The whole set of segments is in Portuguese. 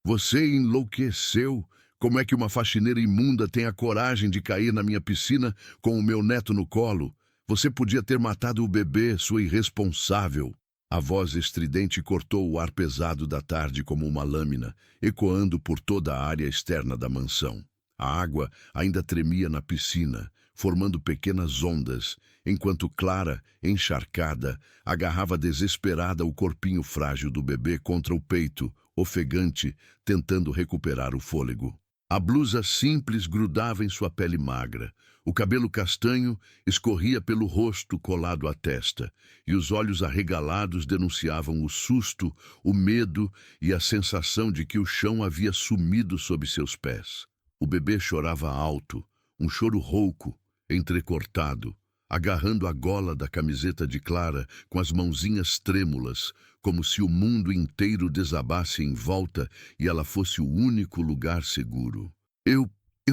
Você enlouqueceu? Como é que uma faxineira imunda tem a coragem de cair na minha piscina com o meu neto no colo? Você podia ter matado o bebê, sua irresponsável. A voz estridente cortou o ar pesado da tarde como uma lâmina, ecoando por toda a área externa da mansão. A água ainda tremia na piscina, formando pequenas ondas, enquanto Clara, encharcada, agarrava desesperada o corpinho frágil do bebê contra o peito, ofegante, tentando recuperar o fôlego. A blusa simples grudava em sua pele magra. O cabelo castanho escorria pelo rosto colado à testa, e os olhos arregalados denunciavam o susto, o medo e a sensação de que o chão havia sumido sob seus pés. O bebê chorava alto, um choro rouco, entrecortado, agarrando a gola da camiseta de Clara com as mãozinhas trêmulas, como se o mundo inteiro desabasse em volta e ela fosse o único lugar seguro. Eu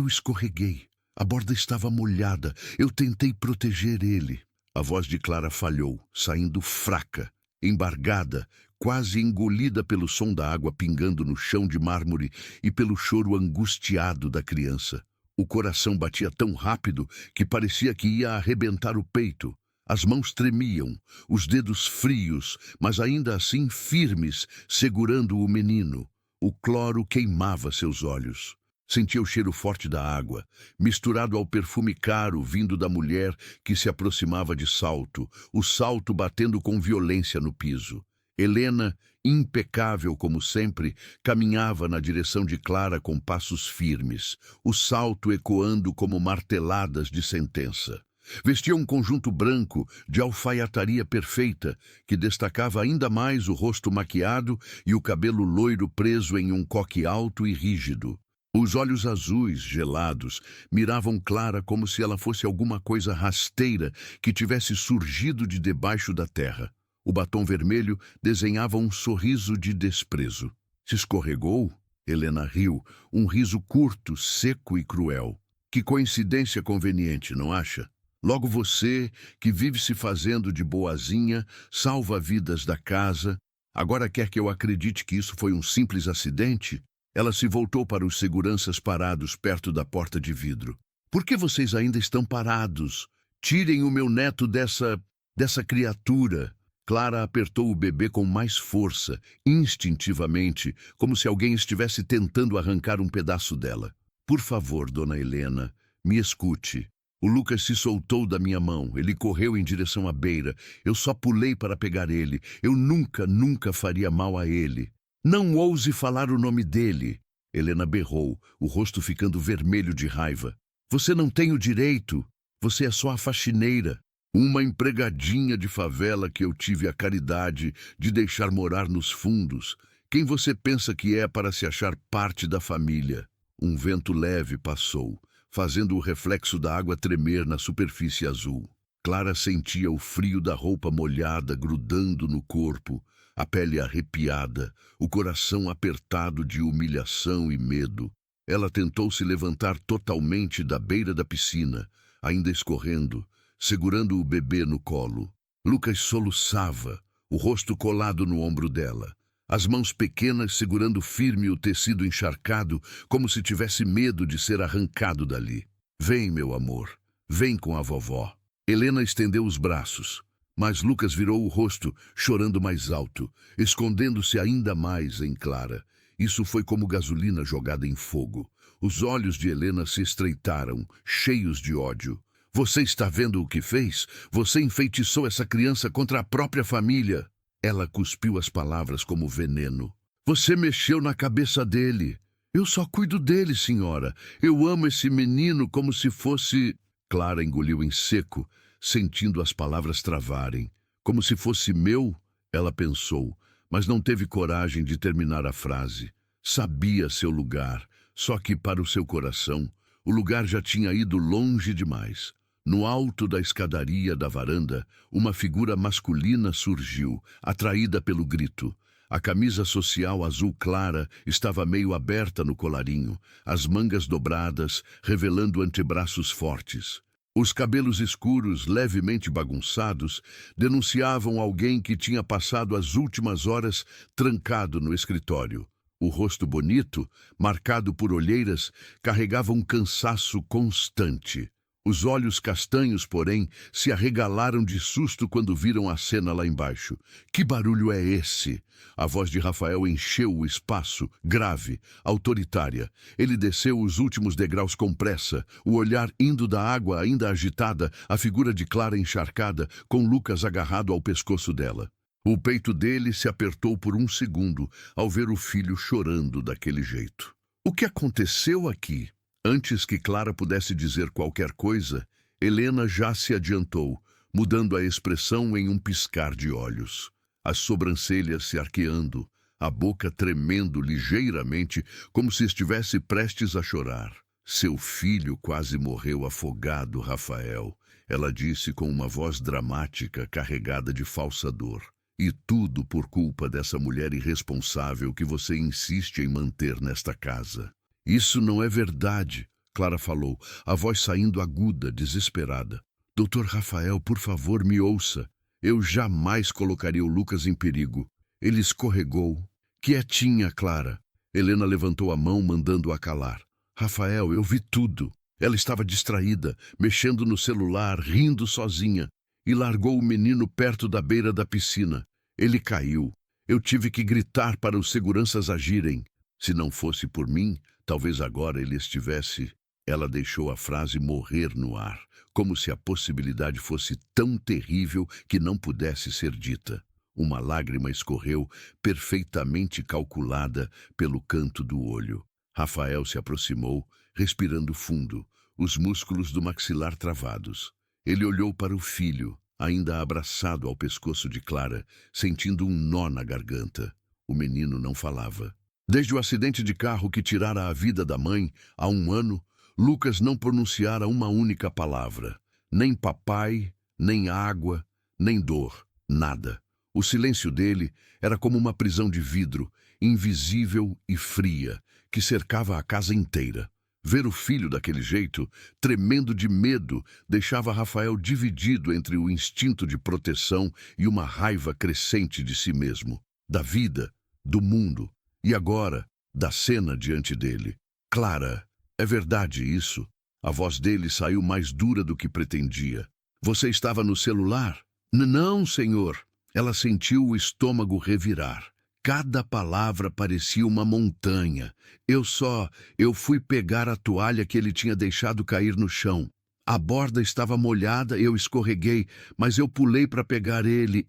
escorreguei. A borda estava molhada. Eu tentei proteger ele. A voz de Clara falhou, saindo fraca, embargada, quase engolida pelo som da água pingando no chão de mármore e pelo choro angustiado da criança. O coração batia tão rápido que parecia que ia arrebentar o peito. As mãos tremiam, os dedos frios, mas ainda assim firmes, segurando o menino. O cloro queimava seus olhos. Sentia o cheiro forte da água, misturado ao perfume caro vindo da mulher que se aproximava de salto, o salto batendo com violência no piso. Helena, impecável como sempre, caminhava na direção de Clara com passos firmes, o salto ecoando como marteladas de sentença. Vestia um conjunto branco de alfaiataria perfeita, que destacava ainda mais o rosto maquiado e o cabelo loiro preso em um coque alto e rígido. Os olhos azuis, gelados, miravam Clara como se ela fosse alguma coisa rasteira que tivesse surgido de debaixo da terra. O batom vermelho desenhava um sorriso de desprezo. Se escorregou? Helena riu, um riso curto, seco e cruel. Que coincidência conveniente, não acha? Logo você, que vive se fazendo de boazinha, salva vidas da casa, agora quer que eu acredite que isso foi um simples acidente? Ela se voltou para os seguranças parados perto da porta de vidro. Por que vocês ainda estão parados? Tirem o meu neto dessa criatura. Clara apertou o bebê com mais força, instintivamente, como se alguém estivesse tentando arrancar um pedaço dela. Por favor, dona Helena, me escute. O Lucas se soltou da minha mão. Ele correu em direção à beira. Eu só pulei para pegar ele. Eu nunca faria mal a ele. Não ouse falar o nome dele. Helena berrou, o rosto ficando vermelho de raiva. Você não tem o direito. Você é só a faxineira. Uma empregadinha de favela que eu tive a caridade de deixar morar nos fundos. Quem você pensa que é para se achar parte da família? Um vento leve passou, fazendo o reflexo da água tremer na superfície azul. Clara sentia o frio da roupa molhada grudando no corpo, a pele arrepiada, o coração apertado de humilhação e medo. Ela tentou se levantar totalmente da beira da piscina, ainda escorrendo, segurando o bebê no colo. Lucas soluçava, o rosto colado no ombro dela, as mãos pequenas segurando firme o tecido encharcado, como se tivesse medo de ser arrancado dali. Vem, meu amor, vem com a vovó. Helena estendeu os braços, mas Lucas virou o rosto, chorando mais alto, escondendo-se ainda mais em Clara. Isso foi como gasolina jogada em fogo. Os olhos de Helena se estreitaram, cheios de ódio. Você está vendo o que fez? Você enfeitiçou essa criança contra a própria família. Ela cuspiu as palavras como veneno. Você mexeu na cabeça dele. Eu só cuido dele, senhora. Eu amo esse menino como se fosse... Clara engoliu em seco, sentindo as palavras travarem. Como se fosse meu, ela pensou, mas não teve coragem de terminar a frase. Sabia seu lugar, só que para o seu coração, o lugar já tinha ido longe demais. No alto da escadaria da varanda, uma figura masculina surgiu, atraída pelo grito. A camisa social azul clara estava meio aberta no colarinho, as mangas dobradas, revelando antebraços fortes. Os cabelos escuros, levemente bagunçados, denunciavam alguém que tinha passado as últimas horas trancado no escritório. O rosto bonito, marcado por olheiras, carregava um cansaço constante. Os olhos castanhos, porém, se arregalaram de susto quando viram a cena lá embaixo. Que barulho é esse? A voz de Rafael encheu o espaço, grave, autoritária. Ele desceu os últimos degraus com pressa, o olhar indo da água ainda agitada, a figura de Clara encharcada, com Lucas agarrado ao pescoço dela. O peito dele se apertou por um segundo ao ver o filho chorando daquele jeito. O que aconteceu aqui? Antes que Clara pudesse dizer qualquer coisa, Helena já se adiantou, mudando a expressão em um piscar de olhos. As sobrancelhas se arqueando, a boca tremendo ligeiramente, como se estivesse prestes a chorar. Seu filho quase morreu afogado, Rafael, ela disse com uma voz dramática carregada de falsa dor. E tudo por culpa dessa mulher irresponsável que você insiste em manter nesta casa. Isso não é verdade, Clara falou, a voz saindo aguda, desesperada. Doutor Rafael, por favor, me ouça. Eu jamais colocaria o Lucas em perigo. Ele escorregou. Quietinha, Clara. Helena levantou a mão, mandando-a calar. Rafael, eu vi tudo. Ela estava distraída, mexendo no celular, rindo sozinha, e largou o menino perto da beira da piscina. Ele caiu. Eu tive que gritar para os seguranças agirem. Se não fosse por mim, talvez agora ele estivesse... Ela deixou a frase morrer no ar, como se a possibilidade fosse tão terrível que não pudesse ser dita. Uma lágrima escorreu, perfeitamente calculada, pelo canto do olho. Rafael se aproximou, respirando fundo, os músculos do maxilar travados. Ele olhou para o filho, ainda abraçado ao pescoço de Clara, sentindo um nó na garganta. O menino não falava. Desde o acidente de carro que tirara a vida da mãe, há 1 ano, Lucas não pronunciara uma única palavra. Nem papai, nem água, nem dor, nada. O silêncio dele era como uma prisão de vidro, invisível e fria, que cercava a casa inteira. Ver o filho daquele jeito, tremendo de medo, deixava Rafael dividido entre o instinto de proteção e uma raiva crescente de si mesmo, da vida, do mundo, e agora, da cena diante dele. Clara, é verdade isso? A voz dele saiu mais dura do que pretendia. Você estava no celular? Não, senhor. Ela sentiu o estômago revirar. Cada palavra parecia uma montanha. Eu fui pegar a toalha que ele tinha deixado cair no chão. A borda estava molhada, eu escorreguei, mas eu pulei para pegar ele.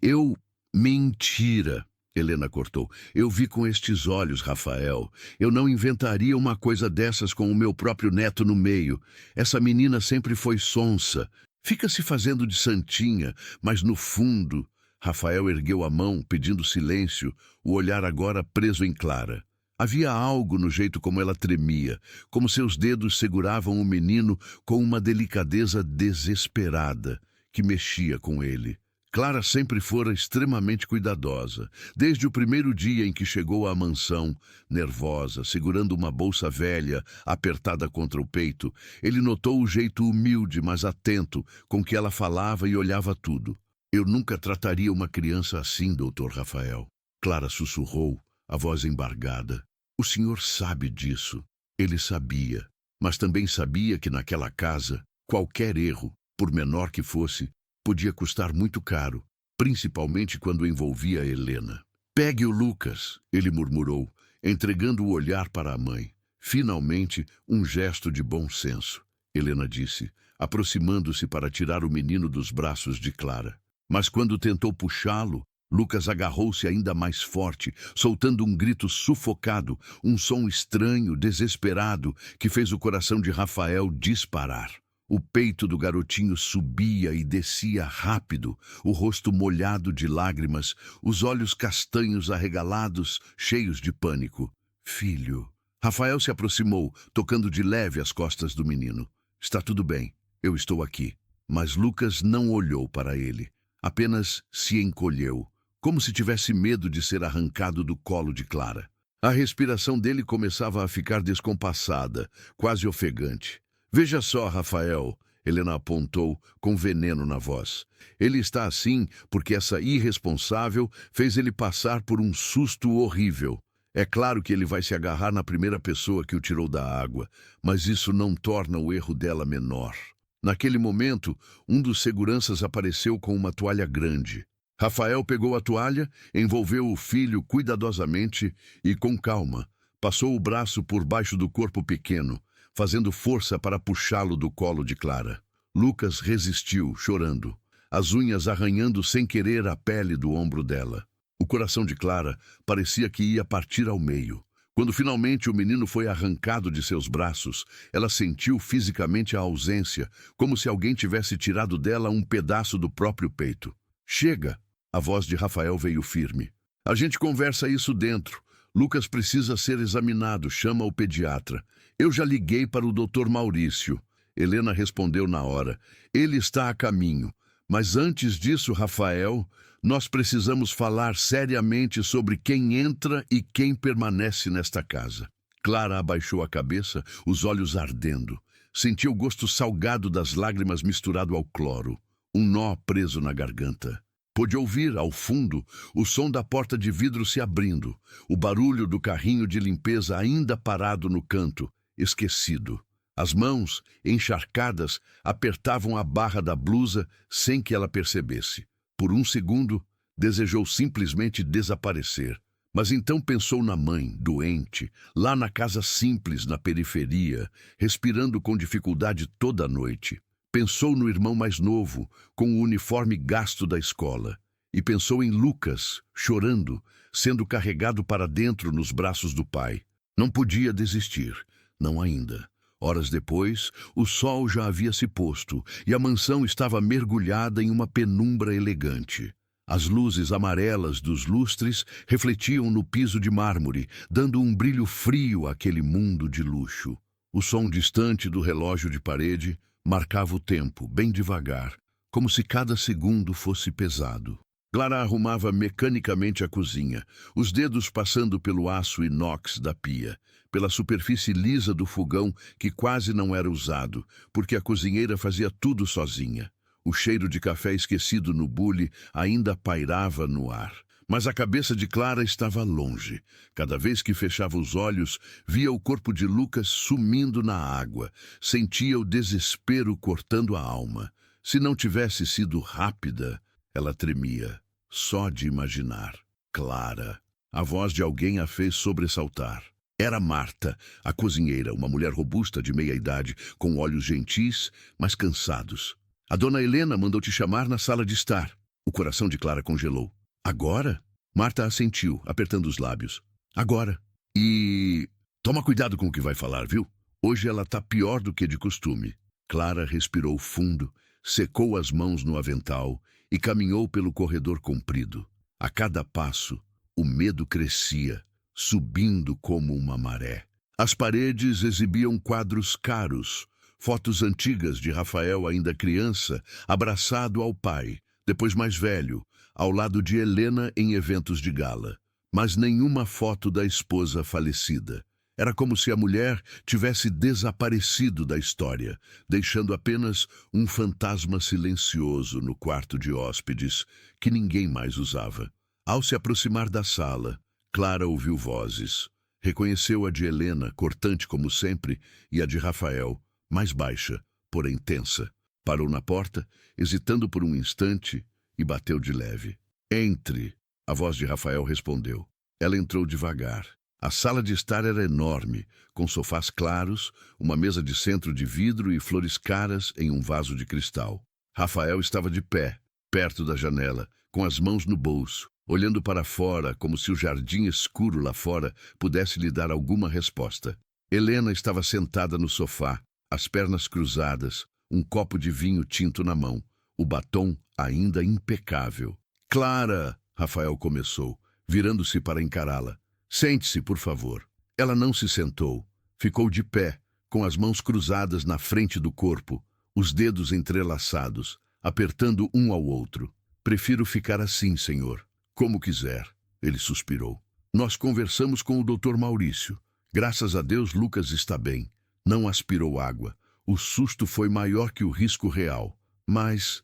Mentira, Helena cortou. Eu vi com estes olhos, Rafael. Eu não inventaria uma coisa dessas com o meu próprio neto no meio. Essa menina sempre foi sonsa. Fica se fazendo de santinha, mas no fundo... Rafael ergueu a mão, pedindo silêncio, o olhar agora preso em Clara. Havia algo no jeito como ela tremia, como seus dedos seguravam o menino com uma delicadeza desesperada, que mexia com ele. Clara sempre fora extremamente cuidadosa, desde o primeiro dia em que chegou à mansão, nervosa, segurando uma bolsa velha, apertada contra o peito. Ele notou o jeito humilde, mas atento, com que ela falava e olhava tudo. Eu nunca trataria uma criança assim, doutor Rafael. Clara sussurrou, a voz embargada. O senhor sabe disso. Ele sabia, mas também sabia que naquela casa, qualquer erro, por menor que fosse, podia custar muito caro, principalmente quando envolvia Helena. Pegue o Lucas, ele murmurou, entregando o olhar para a mãe. Finalmente, um gesto de bom senso, Helena disse, aproximando-se para tirar o menino dos braços de Clara. Mas quando tentou puxá-lo, Lucas agarrou-se ainda mais forte, soltando um grito sufocado, um som estranho, desesperado, que fez o coração de Rafael disparar. O peito do garotinho subia e descia rápido, o rosto molhado de lágrimas, os olhos castanhos arregalados, cheios de pânico. Filho. Rafael se aproximou, tocando de leve as costas do menino. Está tudo bem, eu estou aqui. Mas Lucas não olhou para ele. Apenas se encolheu, como se tivesse medo de ser arrancado do colo de Clara. A respiração dele começava a ficar descompassada, quase ofegante. Veja só, Rafael, Helena apontou, com veneno na voz. Ele está assim porque essa irresponsável fez ele passar por um susto horrível. É claro que ele vai se agarrar na primeira pessoa que o tirou da água, mas isso não torna o erro dela menor. Naquele momento, um dos seguranças apareceu com uma toalha grande. Rafael pegou a toalha, envolveu o filho cuidadosamente e, com calma, passou o braço por baixo do corpo pequeno, fazendo força para puxá-lo do colo de Clara. Lucas resistiu, chorando, as unhas arranhando sem querer a pele do ombro dela. O coração de Clara parecia que ia partir ao meio. Quando finalmente o menino foi arrancado de seus braços, ela sentiu fisicamente a ausência, como se alguém tivesse tirado dela um pedaço do próprio peito. Chega! A voz de Rafael veio firme. A gente conversa isso dentro. Lucas precisa ser examinado, chama o pediatra. Eu já liguei para o Dr. Maurício. Helena respondeu na hora. Ele está a caminho. Mas antes disso, Rafael, nós precisamos falar seriamente sobre quem entra e quem permanece nesta casa. Clara abaixou a cabeça, os olhos ardendo. Sentiu o gosto salgado das lágrimas misturado ao cloro. Um nó preso na garganta. Pôde ouvir, ao fundo, o som da porta de vidro se abrindo, o barulho do carrinho de limpeza ainda parado no canto, esquecido. As mãos, encharcadas, apertavam a barra da blusa sem que ela percebesse. Por um segundo, desejou simplesmente desaparecer. Mas então pensou na mãe, doente, lá na casa simples, na periferia, respirando com dificuldade toda a noite. Pensou no irmão mais novo, com o uniforme gasto da escola. E pensou em Lucas, chorando, sendo carregado para dentro nos braços do pai. Não podia desistir, não ainda. Horas depois, o sol já havia se posto e a mansão estava mergulhada em uma penumbra elegante. As luzes amarelas dos lustres refletiam no piso de mármore, dando um brilho frio àquele mundo de luxo. O som distante do relógio de parede marcava o tempo, bem devagar, como se cada segundo fosse pesado. Clara arrumava mecanicamente a cozinha, os dedos passando pelo aço inox da pia, pela superfície lisa do fogão que quase não era usado, porque a cozinheira fazia tudo sozinha. O cheiro de café esquecido no bule ainda pairava no ar. Mas a cabeça de Clara estava longe. Cada vez que fechava os olhos, via o corpo de Lucas sumindo na água. Sentia o desespero cortando a alma. Se não tivesse sido rápida, ela tremia. Só de imaginar. Clara. A voz de alguém a fez sobressaltar. Era Marta, a cozinheira, uma mulher robusta de meia-idade, com olhos gentis, mas cansados. A dona Helena mandou te chamar na sala de estar. O coração de Clara congelou. Agora? Marta assentiu, apertando os lábios. Agora. E... toma cuidado com o que vai falar, viu? Hoje ela tá pior do que de costume. Clara respirou fundo, secou as mãos no avental e caminhou pelo corredor comprido. A cada passo, o medo crescia, subindo como uma maré. As paredes exibiam quadros caros, fotos antigas de Rafael ainda criança, abraçado ao pai, depois mais velho, ao lado de Helena em eventos de gala. Mas nenhuma foto da esposa falecida. Era como se a mulher tivesse desaparecido da história, deixando apenas um fantasma silencioso no quarto de hóspedes, que ninguém mais usava. Ao se aproximar da sala, Clara ouviu vozes. Reconheceu a de Helena, cortante como sempre, e a de Rafael, mais baixa, porém tensa. Parou na porta, hesitando por um instante, e bateu de leve. Entre, a voz de Rafael respondeu. Ela entrou devagar. A sala de estar era enorme, com sofás claros, uma mesa de centro de vidro e flores caras em um vaso de cristal. Rafael estava de pé, perto da janela, com as mãos no bolso, olhando para fora como se o jardim escuro lá fora pudesse lhe dar alguma resposta. Helena estava sentada no sofá, as pernas cruzadas, um copo de vinho tinto na mão, o batom ainda impecável. Clara, Rafael começou, virando-se para encará-la. Sente-se, por favor. Ela não se sentou. Ficou de pé, com as mãos cruzadas na frente do corpo, os dedos entrelaçados, apertando um ao outro. Prefiro ficar assim, senhor. Como quiser. Ele suspirou. Nós conversamos com o Dr. Maurício. Graças a Deus, Lucas está bem. Não aspirou água. O susto foi maior que o risco real. Mas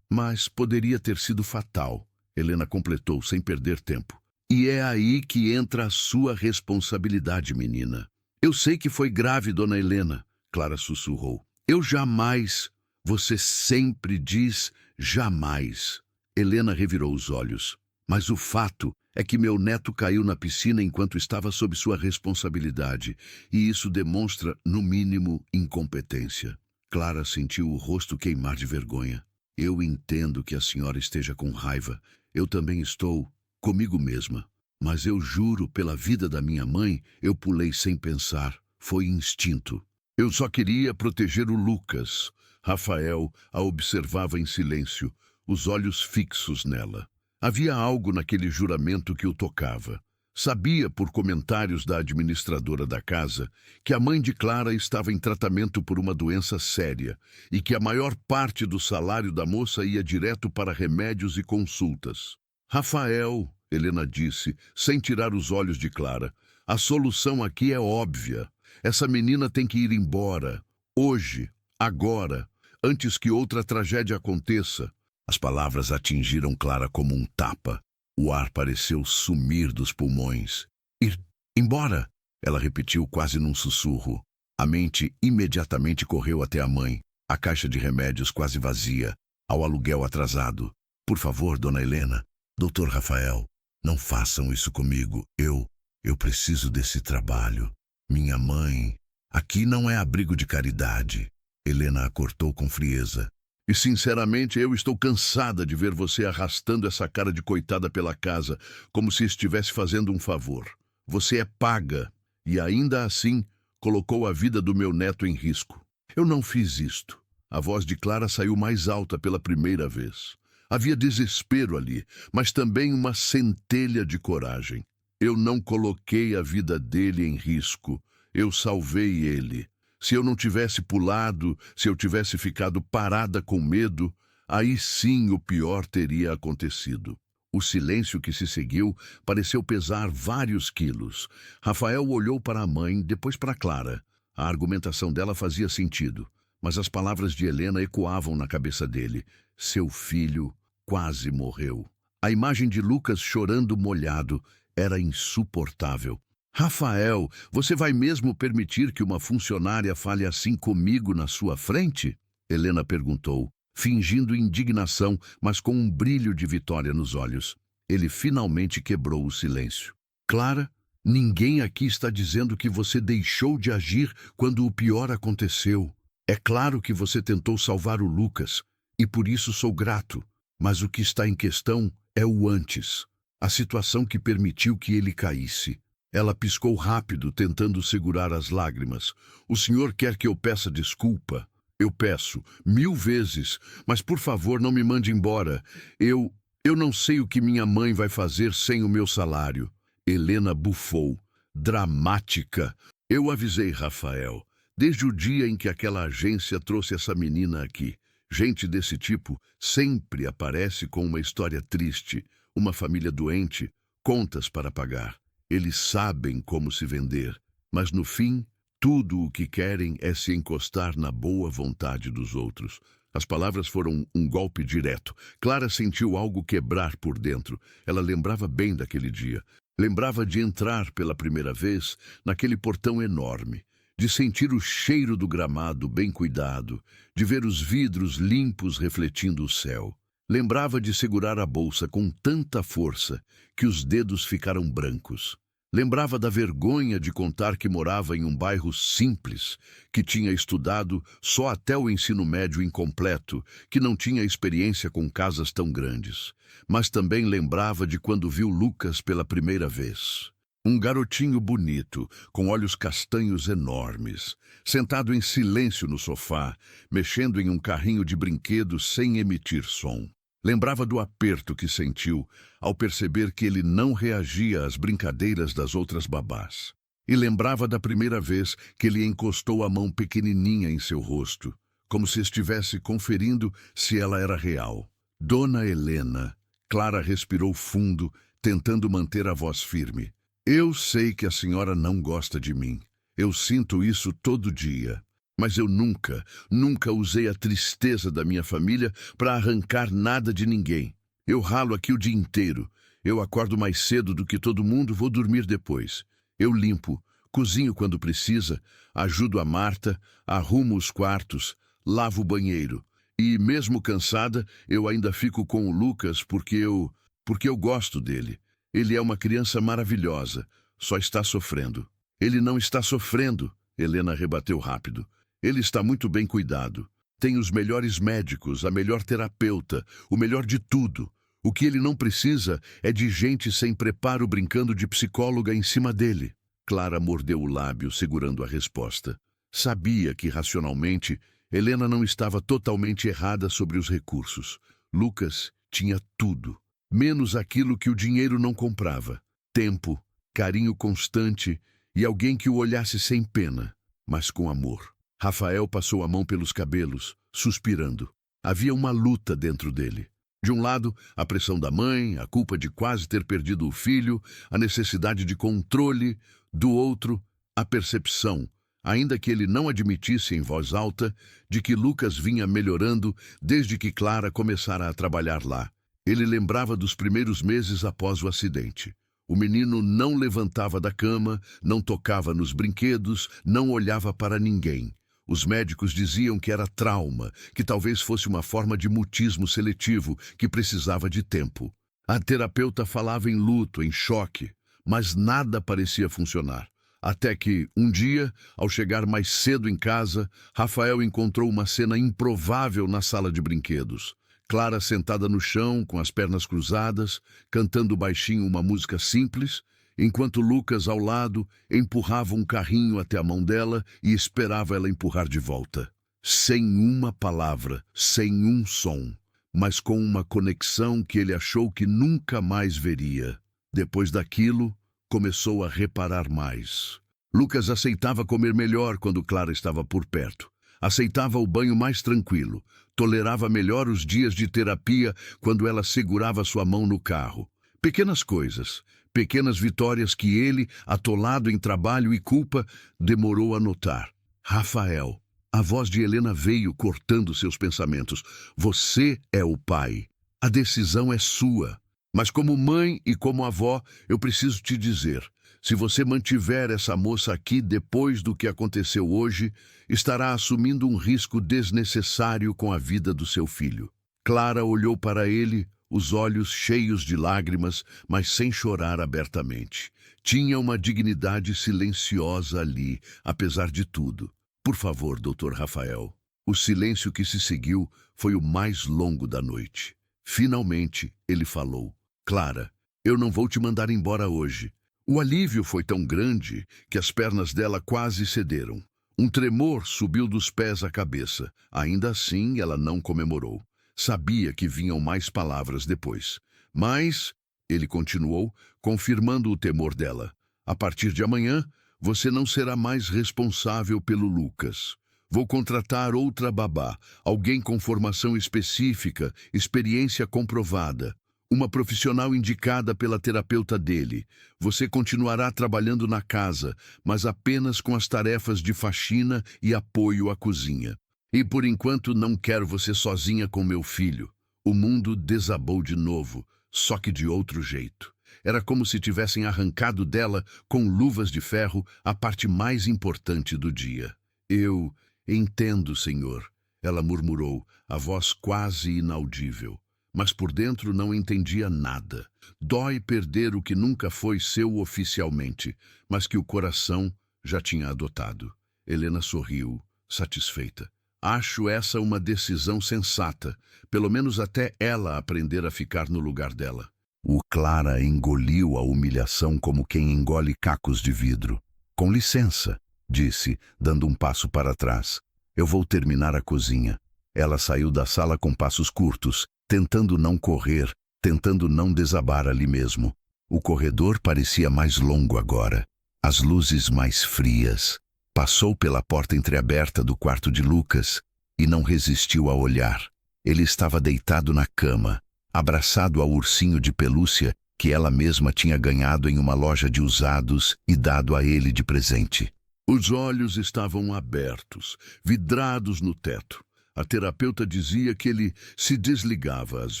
poderia ter sido fatal. Helena completou sem perder tempo. E é aí que entra a sua responsabilidade, menina. Eu sei que foi grave, dona Helena, Clara sussurrou. Eu jamais. Você sempre diz jamais. Helena revirou os olhos. Mas o fato é que meu neto caiu na piscina enquanto estava sob sua responsabilidade, e isso demonstra, no mínimo, incompetência. Clara sentiu o rosto queimar de vergonha. Eu entendo que a senhora esteja com raiva. Eu também estou, comigo mesma. Mas eu juro pela vida da minha mãe, eu pulei sem pensar. Foi instinto. Eu só queria proteger o Lucas. Rafael a observava em silêncio, os olhos fixos nela. Havia algo naquele juramento que o tocava. Sabia, por comentários da administradora da casa, que a mãe de Clara estava em tratamento por uma doença séria e que a maior parte do salário da moça ia direto para remédios e consultas. Rafael, Helena disse, sem tirar os olhos de Clara, a solução aqui é óbvia. Essa menina tem que ir embora. Hoje, agora, antes que outra tragédia aconteça. As palavras atingiram Clara como um tapa. O ar pareceu sumir dos pulmões. Ir embora, ela repetiu quase num sussurro. A mente imediatamente correu até a mãe, a caixa de remédios quase vazia, ao aluguel atrasado. Por favor, dona Helena, doutor Rafael, não façam isso comigo. Eu preciso desse trabalho. Minha mãe... Aqui não é abrigo de caridade. Helena a cortou com frieza. E, sinceramente, eu estou cansada de ver você arrastando essa cara de coitada pela casa, como se estivesse fazendo um favor. Você é paga, e ainda assim colocou a vida do meu neto em risco. Eu não fiz isto. A voz de Clara saiu mais alta pela primeira vez. Havia desespero ali, mas também uma centelha de coragem. Eu não coloquei a vida dele em risco. Eu salvei ele. Se eu não tivesse pulado, se eu tivesse ficado parada com medo, aí sim o pior teria acontecido. O silêncio que se seguiu pareceu pesar vários quilos. Rafael olhou para a mãe, depois para Clara. A argumentação dela fazia sentido, mas as palavras de Helena ecoavam na cabeça dele. Seu filho quase morreu. A imagem de Lucas chorando molhado era insuportável. Rafael, você vai mesmo permitir que uma funcionária fale assim comigo na sua frente? Helena perguntou, fingindo indignação, mas com um brilho de vitória nos olhos. Ele finalmente quebrou o silêncio. Clara, ninguém aqui está dizendo que você deixou de agir quando o pior aconteceu. É claro que você tentou salvar o Lucas, e por isso sou grato. Mas o que está em questão é o antes. A situação que permitiu que ele caísse. Ela piscou rápido, tentando segurar as lágrimas. O senhor quer que eu peça desculpa? Eu peço, 1000 vezes, mas por favor não me mande embora. Eu não sei o que minha mãe vai fazer sem o meu salário. Helena bufou, dramática. Eu avisei Rafael, desde o dia em que aquela agência trouxe essa menina aqui. Gente desse tipo sempre aparece com uma história triste, uma família doente, contas para pagar. Eles sabem como se vender, mas no fim, tudo o que querem é se encostar na boa vontade dos outros. As palavras foram um golpe direto. Clara sentiu algo quebrar por dentro. Ela lembrava bem daquele dia. Lembrava de entrar pela primeira vez naquele portão enorme, de sentir o cheiro do gramado bem cuidado, de ver os vidros limpos refletindo o céu. Lembrava de segurar a bolsa com tanta força que os dedos ficaram brancos. Lembrava da vergonha de contar que morava em um bairro simples, que tinha estudado só até o ensino médio incompleto, que não tinha experiência com casas tão grandes. Mas também lembrava de quando viu Lucas pela primeira vez. Um garotinho bonito, com olhos castanhos enormes, sentado em silêncio no sofá, mexendo em um carrinho de brinquedos sem emitir som. Lembrava do aperto que sentiu ao perceber que ele não reagia às brincadeiras das outras babás. E lembrava da primeira vez que ele encostou a mão pequenininha em seu rosto, como se estivesse conferindo se ela era real. Dona Helena, Clara respirou fundo, tentando manter a voz firme. Eu sei que a senhora não gosta de mim. Eu sinto isso todo dia. Mas eu nunca usei a tristeza da minha família para arrancar nada de ninguém. Eu ralo aqui o dia inteiro. Eu acordo mais cedo do que todo mundo, vou dormir depois. Eu limpo, cozinho quando precisa, ajudo a Marta, arrumo os quartos, lavo o banheiro. E, mesmo cansada, eu ainda fico com o Lucas porque eu gosto dele. Ele é uma criança maravilhosa, só está sofrendo. Ele não está sofrendo, Helena rebateu rápido. Ele está muito bem cuidado. Tem os melhores médicos, a melhor terapeuta, o melhor de tudo. O que ele não precisa é de gente sem preparo brincando de psicóloga em cima dele. Clara mordeu o lábio, segurando a resposta. Sabia que, racionalmente, Helena não estava totalmente errada sobre os recursos. Lucas tinha tudo, menos aquilo que o dinheiro não comprava. Tempo, carinho constante e alguém que o olhasse sem pena, mas com amor. Rafael passou a mão pelos cabelos, suspirando. Havia uma luta dentro dele. De um lado, a pressão da mãe, a culpa de quase ter perdido o filho, a necessidade de controle. Do outro, a percepção, ainda que ele não admitisse em voz alta, de que Lucas vinha melhorando desde que Clara começara a trabalhar lá. Ele lembrava dos primeiros meses após o acidente. O menino não levantava da cama, não tocava nos brinquedos, não olhava para ninguém. Os médicos diziam que era trauma, que talvez fosse uma forma de mutismo seletivo, que precisava de tempo. A terapeuta falava em luto, em choque, mas nada parecia funcionar. Até que, um dia, ao chegar mais cedo em casa, Rafael encontrou uma cena improvável na sala de brinquedos. Clara sentada no chão, com as pernas cruzadas, cantando baixinho uma música simples, enquanto Lucas, ao lado, empurrava um carrinho até a mão dela e esperava ela empurrar de volta. Sem uma palavra, sem um som, mas com uma conexão que ele achou que nunca mais veria. Depois daquilo, começou a reparar mais. Lucas aceitava comer melhor quando Clara estava por perto. Aceitava o banho mais tranquilo. Tolerava melhor os dias de terapia quando ela segurava sua mão no carro. Pequenas coisas, pequenas vitórias que ele, atolado em trabalho e culpa, demorou a notar. Rafael. A voz de Helena veio cortando seus pensamentos. Você é o pai. A decisão é sua. Mas como mãe e como avó, eu preciso te dizer, se você mantiver essa moça aqui depois do que aconteceu hoje, estará assumindo um risco desnecessário com a vida do seu filho. Clara olhou para ele, os olhos cheios de lágrimas, mas sem chorar abertamente. Tinha uma dignidade silenciosa ali, apesar de tudo. Por favor, Dr. Rafael. O silêncio que se seguiu foi o mais longo da noite. Finalmente, ele falou. Clara, eu não vou te mandar embora hoje. O alívio foi tão grande que as pernas dela quase cederam. Um tremor subiu dos pés à cabeça. Ainda assim, ela não comemorou. Sabia que vinham mais palavras depois. Mas, ele continuou, confirmando o temor dela. A partir de amanhã, você não será mais responsável pelo Lucas. Vou contratar outra babá, alguém com formação específica, experiência comprovada. Uma profissional indicada pela terapeuta dele. Você continuará trabalhando na casa, mas apenas com as tarefas de faxina e apoio à cozinha. E por enquanto não quero você sozinha com meu filho. O mundo desabou de novo, só que de outro jeito. Era como se tivessem arrancado dela, com luvas de ferro, a parte mais importante do dia. Eu entendo, senhor, ela murmurou, a voz quase inaudível. Mas por dentro não entendia nada. Dói perder o que nunca foi seu oficialmente, mas que o coração já tinha adotado. Helena sorriu, satisfeita. Acho essa uma decisão sensata, pelo menos até ela aprender a ficar no lugar dela. O Clara engoliu a humilhação como quem engole cacos de vidro. Com licença, disse, dando um passo para trás. Eu vou terminar a cozinha. Ela saiu da sala com passos curtos, tentando não correr, tentando não desabar ali mesmo. O corredor parecia mais longo agora, as luzes mais frias. Passou pela porta entreaberta do quarto de Lucas e não resistiu a olhar. Ele estava deitado na cama, abraçado ao ursinho de pelúcia que ela mesma tinha ganhado em uma loja de usados e dado a ele de presente. Os olhos estavam abertos, vidrados no teto. A terapeuta dizia que ele se desligava às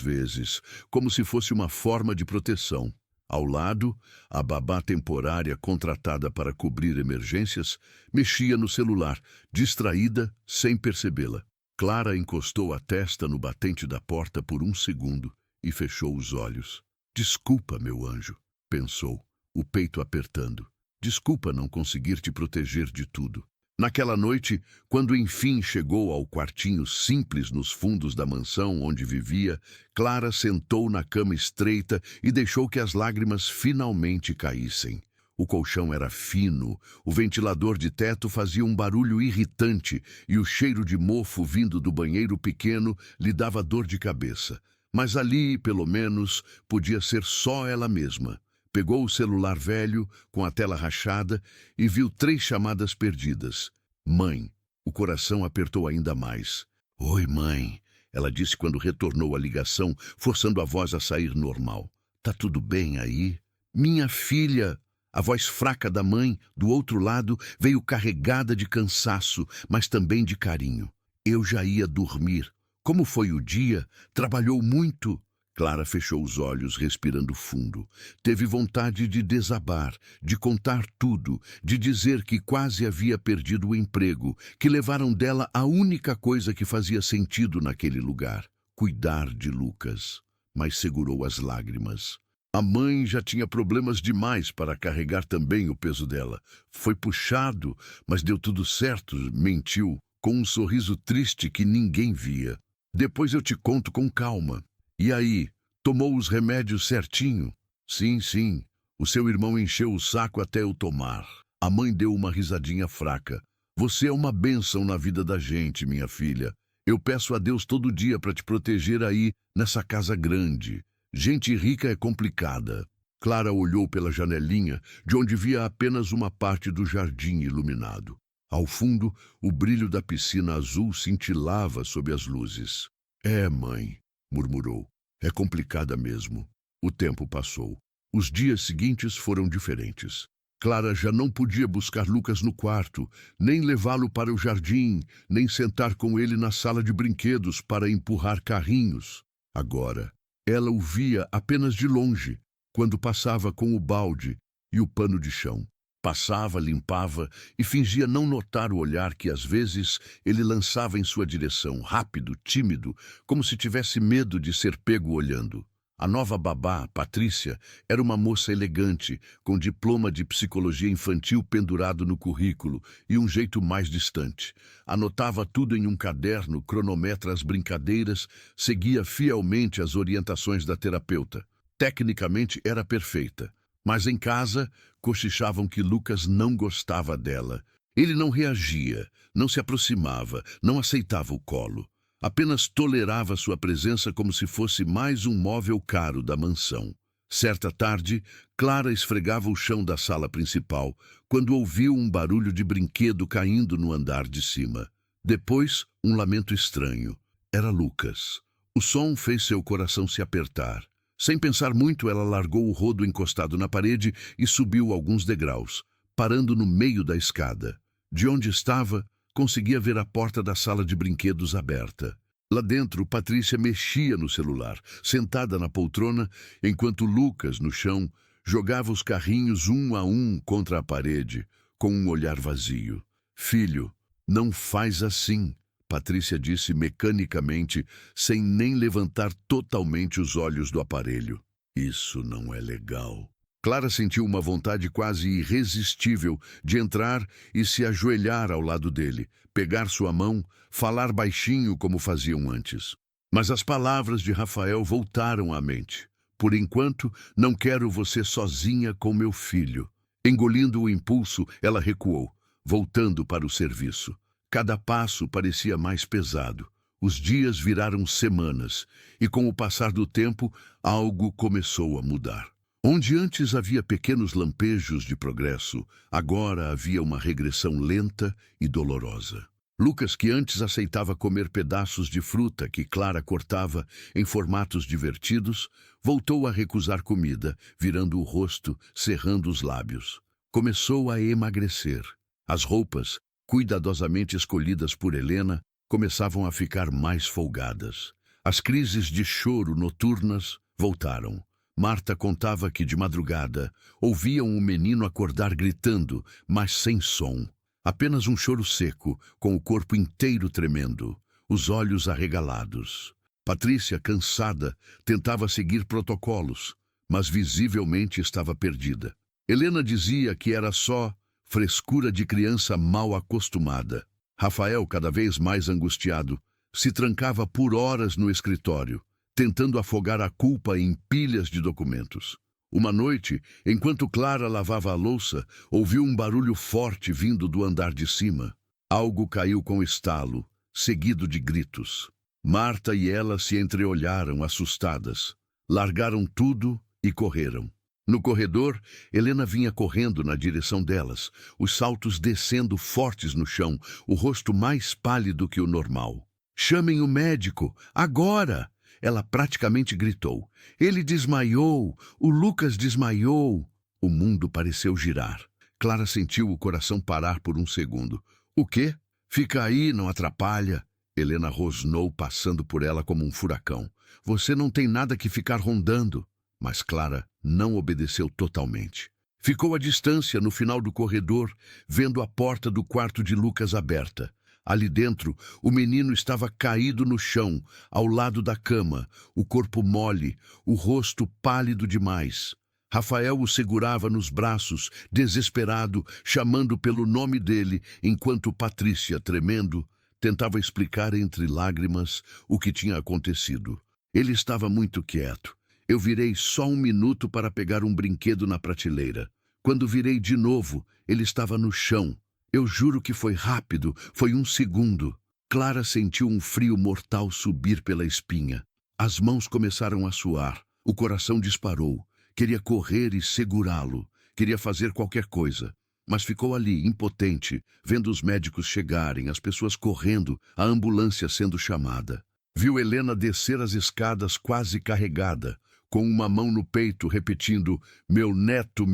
vezes, como se fosse uma forma de proteção. Ao lado, a babá temporária contratada para cobrir emergências mexia no celular, distraída sem percebê-la. Clara encostou a testa no batente da porta por um segundo e fechou os olhos. Desculpa, meu anjo, pensou, o peito apertando. Desculpa não conseguir te proteger de tudo. Naquela noite, quando enfim chegou ao quartinho simples nos fundos da mansão onde vivia, Clara sentou na cama estreita e deixou que as lágrimas finalmente caíssem. O colchão era fino, o ventilador de teto fazia um barulho irritante e o cheiro de mofo vindo do banheiro pequeno lhe dava dor de cabeça. Mas ali, pelo menos, podia ser só ela mesma. Pegou o celular velho, com a tela rachada, e viu 3 chamadas perdidas. Mãe. O coração apertou ainda mais. Oi, mãe, ela disse quando retornou a ligação, forçando a voz a sair normal. Tá tudo bem aí? Minha filha! A voz fraca da mãe, do outro lado, veio carregada de cansaço, mas também de carinho. Eu já ia dormir. Como foi o dia? Trabalhou muito? Clara fechou os olhos, respirando fundo. Teve vontade de desabar, de contar tudo, de dizer que quase havia perdido o emprego, que levaram dela a única coisa que fazia sentido naquele lugar, cuidar de Lucas. Mas segurou as lágrimas. A mãe já tinha problemas demais para carregar também o peso dela. Foi puxado, mas deu tudo certo, mentiu, com um sorriso triste que ninguém via. Depois eu te conto com calma. E aí, tomou os remédios certinho? Sim, sim. O seu irmão encheu o saco até eu tomar. A mãe deu uma risadinha fraca. Você é uma bênção na vida da gente, minha filha. Eu peço a Deus todo dia para te proteger aí, nessa casa grande. Gente rica é complicada. Clara olhou pela janelinha, de onde via apenas uma parte do jardim iluminado. Ao fundo, o brilho da piscina azul cintilava sob as luzes. É, mãe, murmurou. É complicada mesmo. O tempo passou. Os dias seguintes foram diferentes. Clara já não podia buscar Lucas no quarto, nem levá-lo para o jardim, nem sentar com ele na sala de brinquedos para empurrar carrinhos. Agora, ela o via apenas de longe, quando passava com o balde e o pano de chão. Passava, limpava e fingia não notar o olhar que às vezes ele lançava em sua direção, rápido, tímido, como se tivesse medo de ser pego olhando. A nova babá, Patrícia, era uma moça elegante, com diploma de psicologia infantil pendurado no currículo e um jeito mais distante. Anotava tudo em um caderno, cronometra as brincadeiras, seguia fielmente as orientações da terapeuta. Tecnicamente era perfeita, mas em casa cochichavam que Lucas não gostava dela. Ele não reagia, não se aproximava, não aceitava o colo. Apenas tolerava sua presença como se fosse mais um móvel caro da mansão. Certa tarde, Clara esfregava o chão da sala principal, quando ouviu um barulho de brinquedo caindo no andar de cima. Depois, um lamento estranho. Era Lucas. O som fez seu coração se apertar. Sem pensar muito, ela largou o rodo encostado na parede e subiu alguns degraus, parando no meio da escada. De onde estava, conseguia ver a porta da sala de brinquedos aberta. Lá dentro, Patrícia mexia no celular, sentada na poltrona, enquanto Lucas, no chão, jogava os carrinhos um a um contra a parede, com um olhar vazio. Filho, não faz assim, Patrícia disse mecanicamente, sem nem levantar totalmente os olhos do aparelho. Isso não é legal. Clara sentiu uma vontade quase irresistível de entrar e se ajoelhar ao lado dele, pegar sua mão, falar baixinho como faziam antes. Mas as palavras de Rafael voltaram à mente. Por enquanto, não quero você sozinha com meu filho. Engolindo o impulso, ela recuou, voltando para o serviço. Cada passo parecia mais pesado. Os dias viraram semanas, e com o passar do tempo, algo começou a mudar. Onde antes havia pequenos lampejos de progresso, agora havia uma regressão lenta e dolorosa. Lucas, que antes aceitava comer pedaços de fruta que Clara cortava em formatos divertidos, voltou a recusar comida, virando o rosto, cerrando os lábios. Começou a emagrecer. As roupas, cuidadosamente escolhidas por Helena, começavam a ficar mais folgadas. As crises de choro noturnas voltaram. Marta contava que, de madrugada, ouviam o menino acordar gritando, mas sem som. Apenas um choro seco, com o corpo inteiro tremendo, os olhos arregalados. Patrícia, cansada, tentava seguir protocolos, mas visivelmente estava perdida. Helena dizia que era só frescura de criança mal acostumada. Rafael, cada vez mais angustiado, se trancava por horas no escritório, tentando afogar a culpa em pilhas de documentos. Uma noite, enquanto Clara lavava a louça, ouviu um barulho forte vindo do andar de cima. Algo caiu com estalo, seguido de gritos. Marta e ela se entreolharam, assustadas. Largaram tudo e correram. No corredor, Helena vinha correndo na direção delas, os saltos descendo fortes no chão, o rosto mais pálido que o normal. "Chamem o médico, agora!" Ela praticamente gritou. "Ele desmaiou! O Lucas desmaiou!" O mundo pareceu girar. Clara sentiu o coração parar por um segundo. "O quê? Fica aí, não atrapalha." Helena rosnou, passando por ela como um furacão. "Você não tem nada que ficar rondando." Mas Clara não obedeceu totalmente. Ficou à distância, no final do corredor, vendo a porta do quarto de Lucas aberta. Ali dentro, o menino estava caído no chão, ao lado da cama, o corpo mole, o rosto pálido demais. Rafael o segurava nos braços, desesperado, chamando pelo nome dele, enquanto Patrícia, tremendo, tentava explicar entre lágrimas o que tinha acontecido. Ele estava muito quieto. Eu virei só um minuto para pegar um brinquedo na prateleira. Quando virei de novo, ele estava no chão. Eu juro que foi rápido, foi um segundo. Clara sentiu um frio mortal subir pela espinha. As mãos começaram a suar, o coração disparou. Queria correr e segurá-lo, queria fazer qualquer coisa. Mas ficou ali, impotente, vendo os médicos chegarem, as pessoas correndo, a ambulância sendo chamada. Viu Helena descer as escadas quase carregada, com uma mão no peito, repetindo meu neto,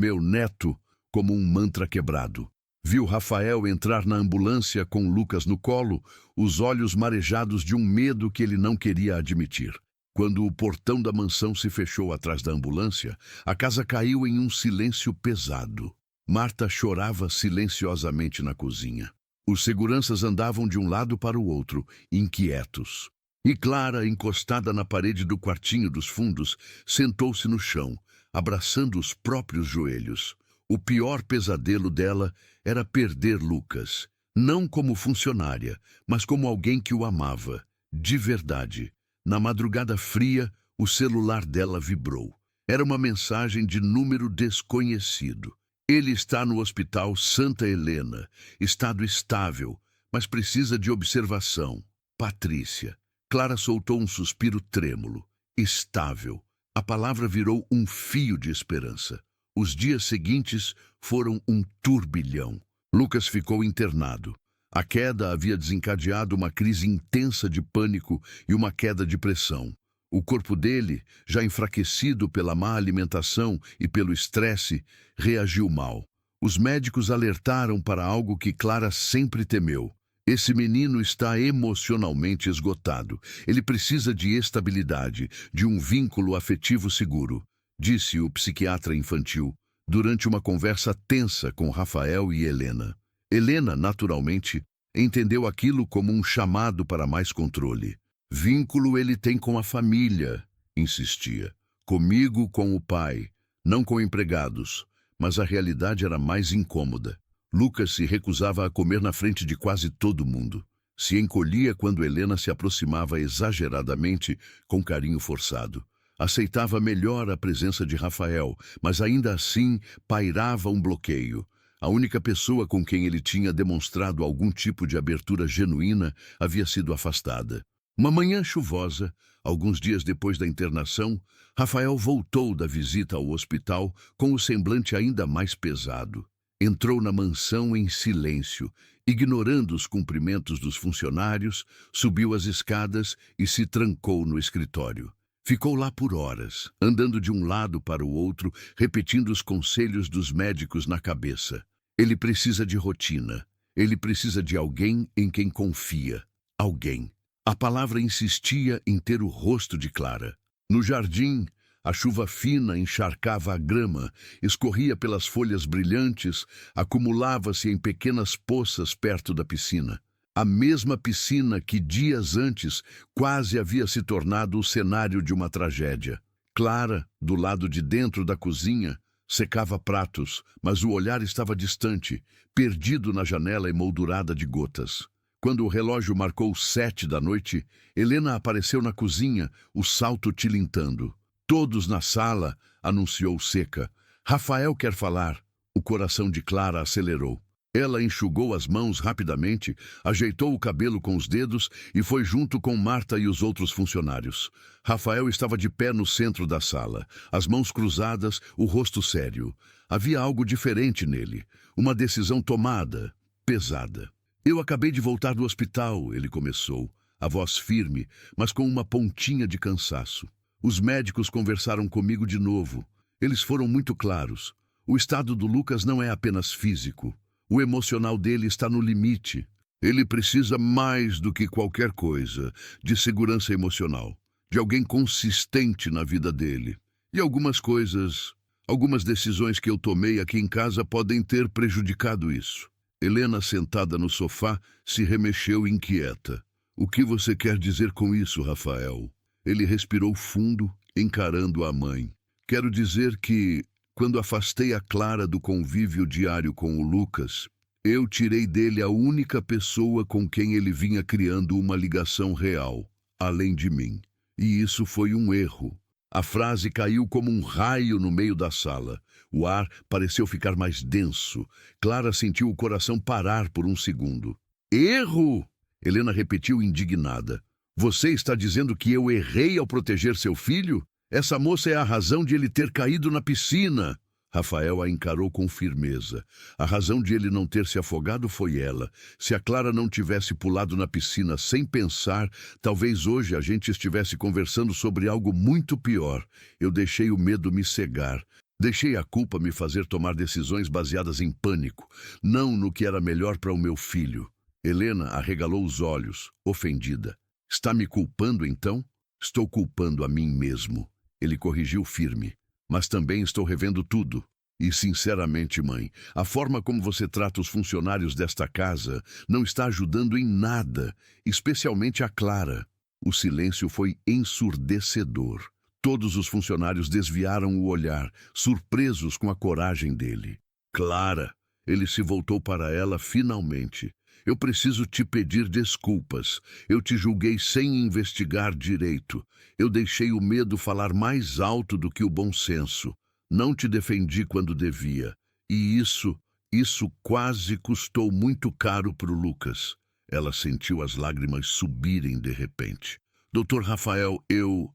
como um mantra quebrado. Viu Rafael entrar na ambulância com Lucas no colo, os olhos marejados de um medo que ele não queria admitir. Quando o portão da mansão se fechou atrás da ambulância, a casa caiu em um silêncio pesado. Marta chorava silenciosamente na cozinha. Os seguranças andavam de um lado para o outro, inquietos. E Clara, encostada na parede do quartinho dos fundos, sentou-se no chão, abraçando os próprios joelhos. O pior pesadelo dela era perder Lucas, não como funcionária, mas como alguém que o amava, de verdade. Na madrugada fria, o celular dela vibrou. Era uma mensagem de número desconhecido. Ele está no Hospital Santa Helena, estado estável, mas precisa de observação. Patrícia. Clara soltou um suspiro trêmulo. Estável. A palavra virou um fio de esperança. Os dias seguintes foram um turbilhão. Lucas ficou internado. A queda havia desencadeado uma crise intensa de pânico e uma queda de pressão. O corpo dele, já enfraquecido pela má alimentação e pelo estresse, reagiu mal. Os médicos alertaram para algo que Clara sempre temeu. Esse menino está emocionalmente esgotado. Ele precisa de estabilidade, de um vínculo afetivo seguro, disse o psiquiatra infantil, durante uma conversa tensa com Rafael e Helena. Helena, naturalmente, entendeu aquilo como um chamado para mais controle. Vínculo ele tem com a família, insistia. Comigo, com o pai, não com empregados. Mas a realidade era mais incômoda. Lucas se recusava a comer na frente de quase todo mundo. Se encolhia quando Helena se aproximava exageradamente, com carinho forçado. Aceitava melhor a presença de Rafael, mas ainda assim pairava um bloqueio. A única pessoa com quem ele tinha demonstrado algum tipo de abertura genuína havia sido afastada. Uma manhã chuvosa, alguns dias depois da internação, Rafael voltou da visita ao hospital com o semblante ainda mais pesado. Entrou na mansão em silêncio, ignorando os cumprimentos dos funcionários, subiu as escadas e se trancou no escritório. Ficou lá por horas, andando de um lado para o outro, repetindo os conselhos dos médicos na cabeça. Ele precisa de rotina. Ele precisa de alguém em quem confia. Alguém. A palavra insistia em ter o rosto de Clara. No jardim, a chuva fina encharcava a grama, escorria pelas folhas brilhantes, acumulava-se em pequenas poças perto da piscina. A mesma piscina que dias antes quase havia se tornado o cenário de uma tragédia. Clara, do lado de dentro da cozinha, secava pratos, mas o olhar estava distante, perdido na janela emoldurada de gotas. Quando o relógio marcou 7 da noite, Helena apareceu na cozinha, o salto tilintando. Todos na sala, anunciou seca. Rafael quer falar. O coração de Clara acelerou. Ela enxugou as mãos rapidamente, ajeitou o cabelo com os dedos e foi junto com Marta e os outros funcionários. Rafael estava de pé no centro da sala, as mãos cruzadas, o rosto sério. Havia algo diferente nele, uma decisão tomada, pesada. Eu acabei de voltar do hospital, ele começou, a voz firme, mas com uma pontinha de cansaço. Os médicos conversaram comigo de novo. Eles foram muito claros. O estado do Lucas não é apenas físico. O emocional dele está no limite. Ele precisa mais do que qualquer coisa de segurança emocional, de alguém consistente na vida dele. E algumas decisões que eu tomei aqui em casa podem ter prejudicado isso. Helena, sentada no sofá, se remexeu inquieta. O que você quer dizer com isso, Rafael? Ele respirou fundo, encarando a mãe. Quero dizer que, quando afastei a Clara do convívio diário com o Lucas, eu tirei dele a única pessoa com quem ele vinha criando uma ligação real, além de mim. E isso foi um erro. A frase caiu como um raio no meio da sala. O ar pareceu ficar mais denso. Clara sentiu o coração parar por um segundo. Erro! Helena repetiu indignada. Você está dizendo que eu errei ao proteger seu filho? Essa moça é a razão de ele ter caído na piscina. Rafael a encarou com firmeza. A razão de ele não ter se afogado foi ela. Se a Clara não tivesse pulado na piscina sem pensar, talvez hoje a gente estivesse conversando sobre algo muito pior. Eu deixei o medo me cegar. Deixei a culpa me fazer tomar decisões baseadas em pânico, não no que era melhor para o meu filho. Helena arregalou os olhos, ofendida. Está me culpando, então? Estou culpando a mim mesmo. Ele corrigiu firme. Mas também estou revendo tudo. E, sinceramente, mãe, a forma como você trata os funcionários desta casa não está ajudando em nada, especialmente a Clara. O silêncio foi ensurdecedor. Todos os funcionários desviaram o olhar, surpresos com a coragem dele. Clara, ele se voltou para ela finalmente. Eu preciso te pedir desculpas. Eu te julguei sem investigar direito. Eu deixei o medo falar mais alto do que o bom senso. Não te defendi quando devia. E isso quase custou muito caro para o Lucas. Ela sentiu as lágrimas subirem de repente. Doutor Rafael, eu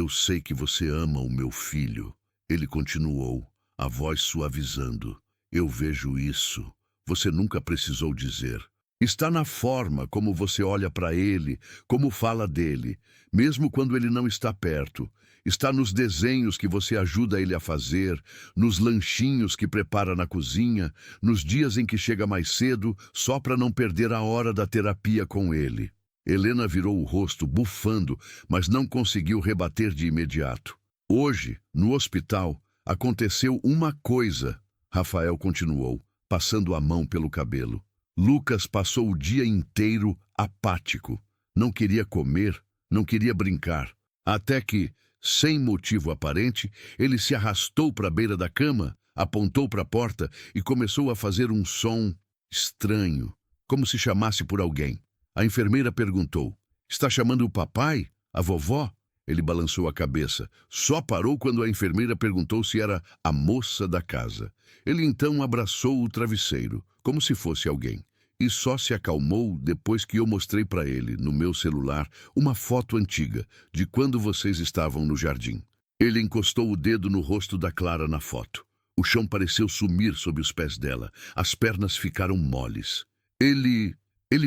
sei que você ama o meu filho. Ele continuou, a voz suavizando. Eu vejo isso. Você nunca precisou dizer. Está na forma como você olha para ele, como fala dele, mesmo quando ele não está perto. Está nos desenhos que você ajuda ele a fazer, nos lanchinhos que prepara na cozinha, nos dias em que chega mais cedo, só para não perder a hora da terapia com ele. Helena virou o rosto, bufando, mas não conseguiu rebater de imediato. Hoje, no hospital, aconteceu uma coisa, Rafael continuou, passando a mão pelo cabelo. Lucas passou o dia inteiro apático. Não queria comer, não queria brincar. Até que, sem motivo aparente, ele se arrastou para a beira da cama, apontou para a porta e começou a fazer um som estranho, como se chamasse por alguém. A enfermeira perguntou, está chamando o papai? A vovó? Ele balançou a cabeça. Só parou quando a enfermeira perguntou se era a moça da casa. Ele então abraçou o travesseiro, como se fosse alguém. E só se acalmou depois que eu mostrei para ele, no meu celular, uma foto antiga, de quando vocês estavam no jardim. Ele encostou o dedo no rosto da Clara na foto. O chão pareceu sumir sob os pés dela. As pernas ficaram moles. Ele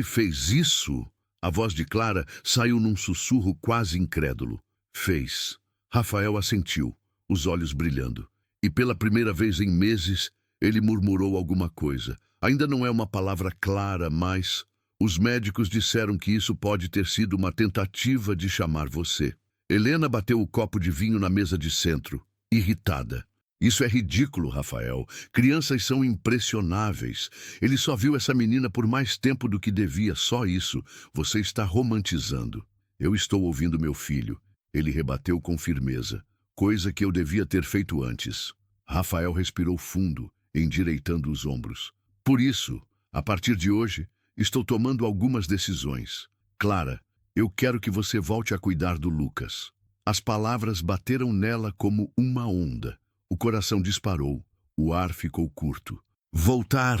fez isso? A voz de Clara saiu num sussurro quase incrédulo. Fez. Rafael assentiu, os olhos brilhando. E pela primeira vez em meses, ele murmurou alguma coisa. Ainda não é uma palavra clara, mas Os médicos disseram que isso pode ter sido uma tentativa de chamar você. Helena bateu o copo de vinho na mesa de centro, irritada. Isso é ridículo, Rafael. Crianças são impressionáveis. Ele só viu essa menina por mais tempo do que devia, só isso. Você está romantizando. Eu estou ouvindo meu filho. Ele rebateu com firmeza, coisa que eu devia ter feito antes. Rafael respirou fundo, endireitando os ombros. Por isso, a partir de hoje, estou tomando algumas decisões. Clara, eu quero que você volte a cuidar do Lucas. As palavras bateram nela como uma onda. O coração disparou, o ar ficou curto. Voltar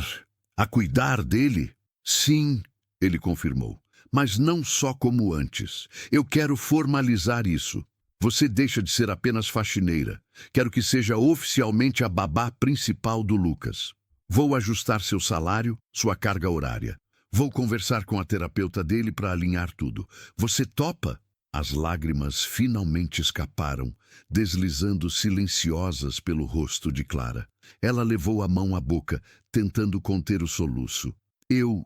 a cuidar dele? Sim, ele confirmou. Mas não só como antes. Eu quero formalizar isso. Você deixa de ser apenas faxineira. Quero que seja oficialmente a babá principal do Lucas. Vou ajustar seu salário, sua carga horária. Vou conversar com a terapeuta dele para alinhar tudo. Você topa? As lágrimas finalmente escaparam, deslizando silenciosas pelo rosto de Clara. Ela levou a mão à boca, tentando conter o soluço. Eu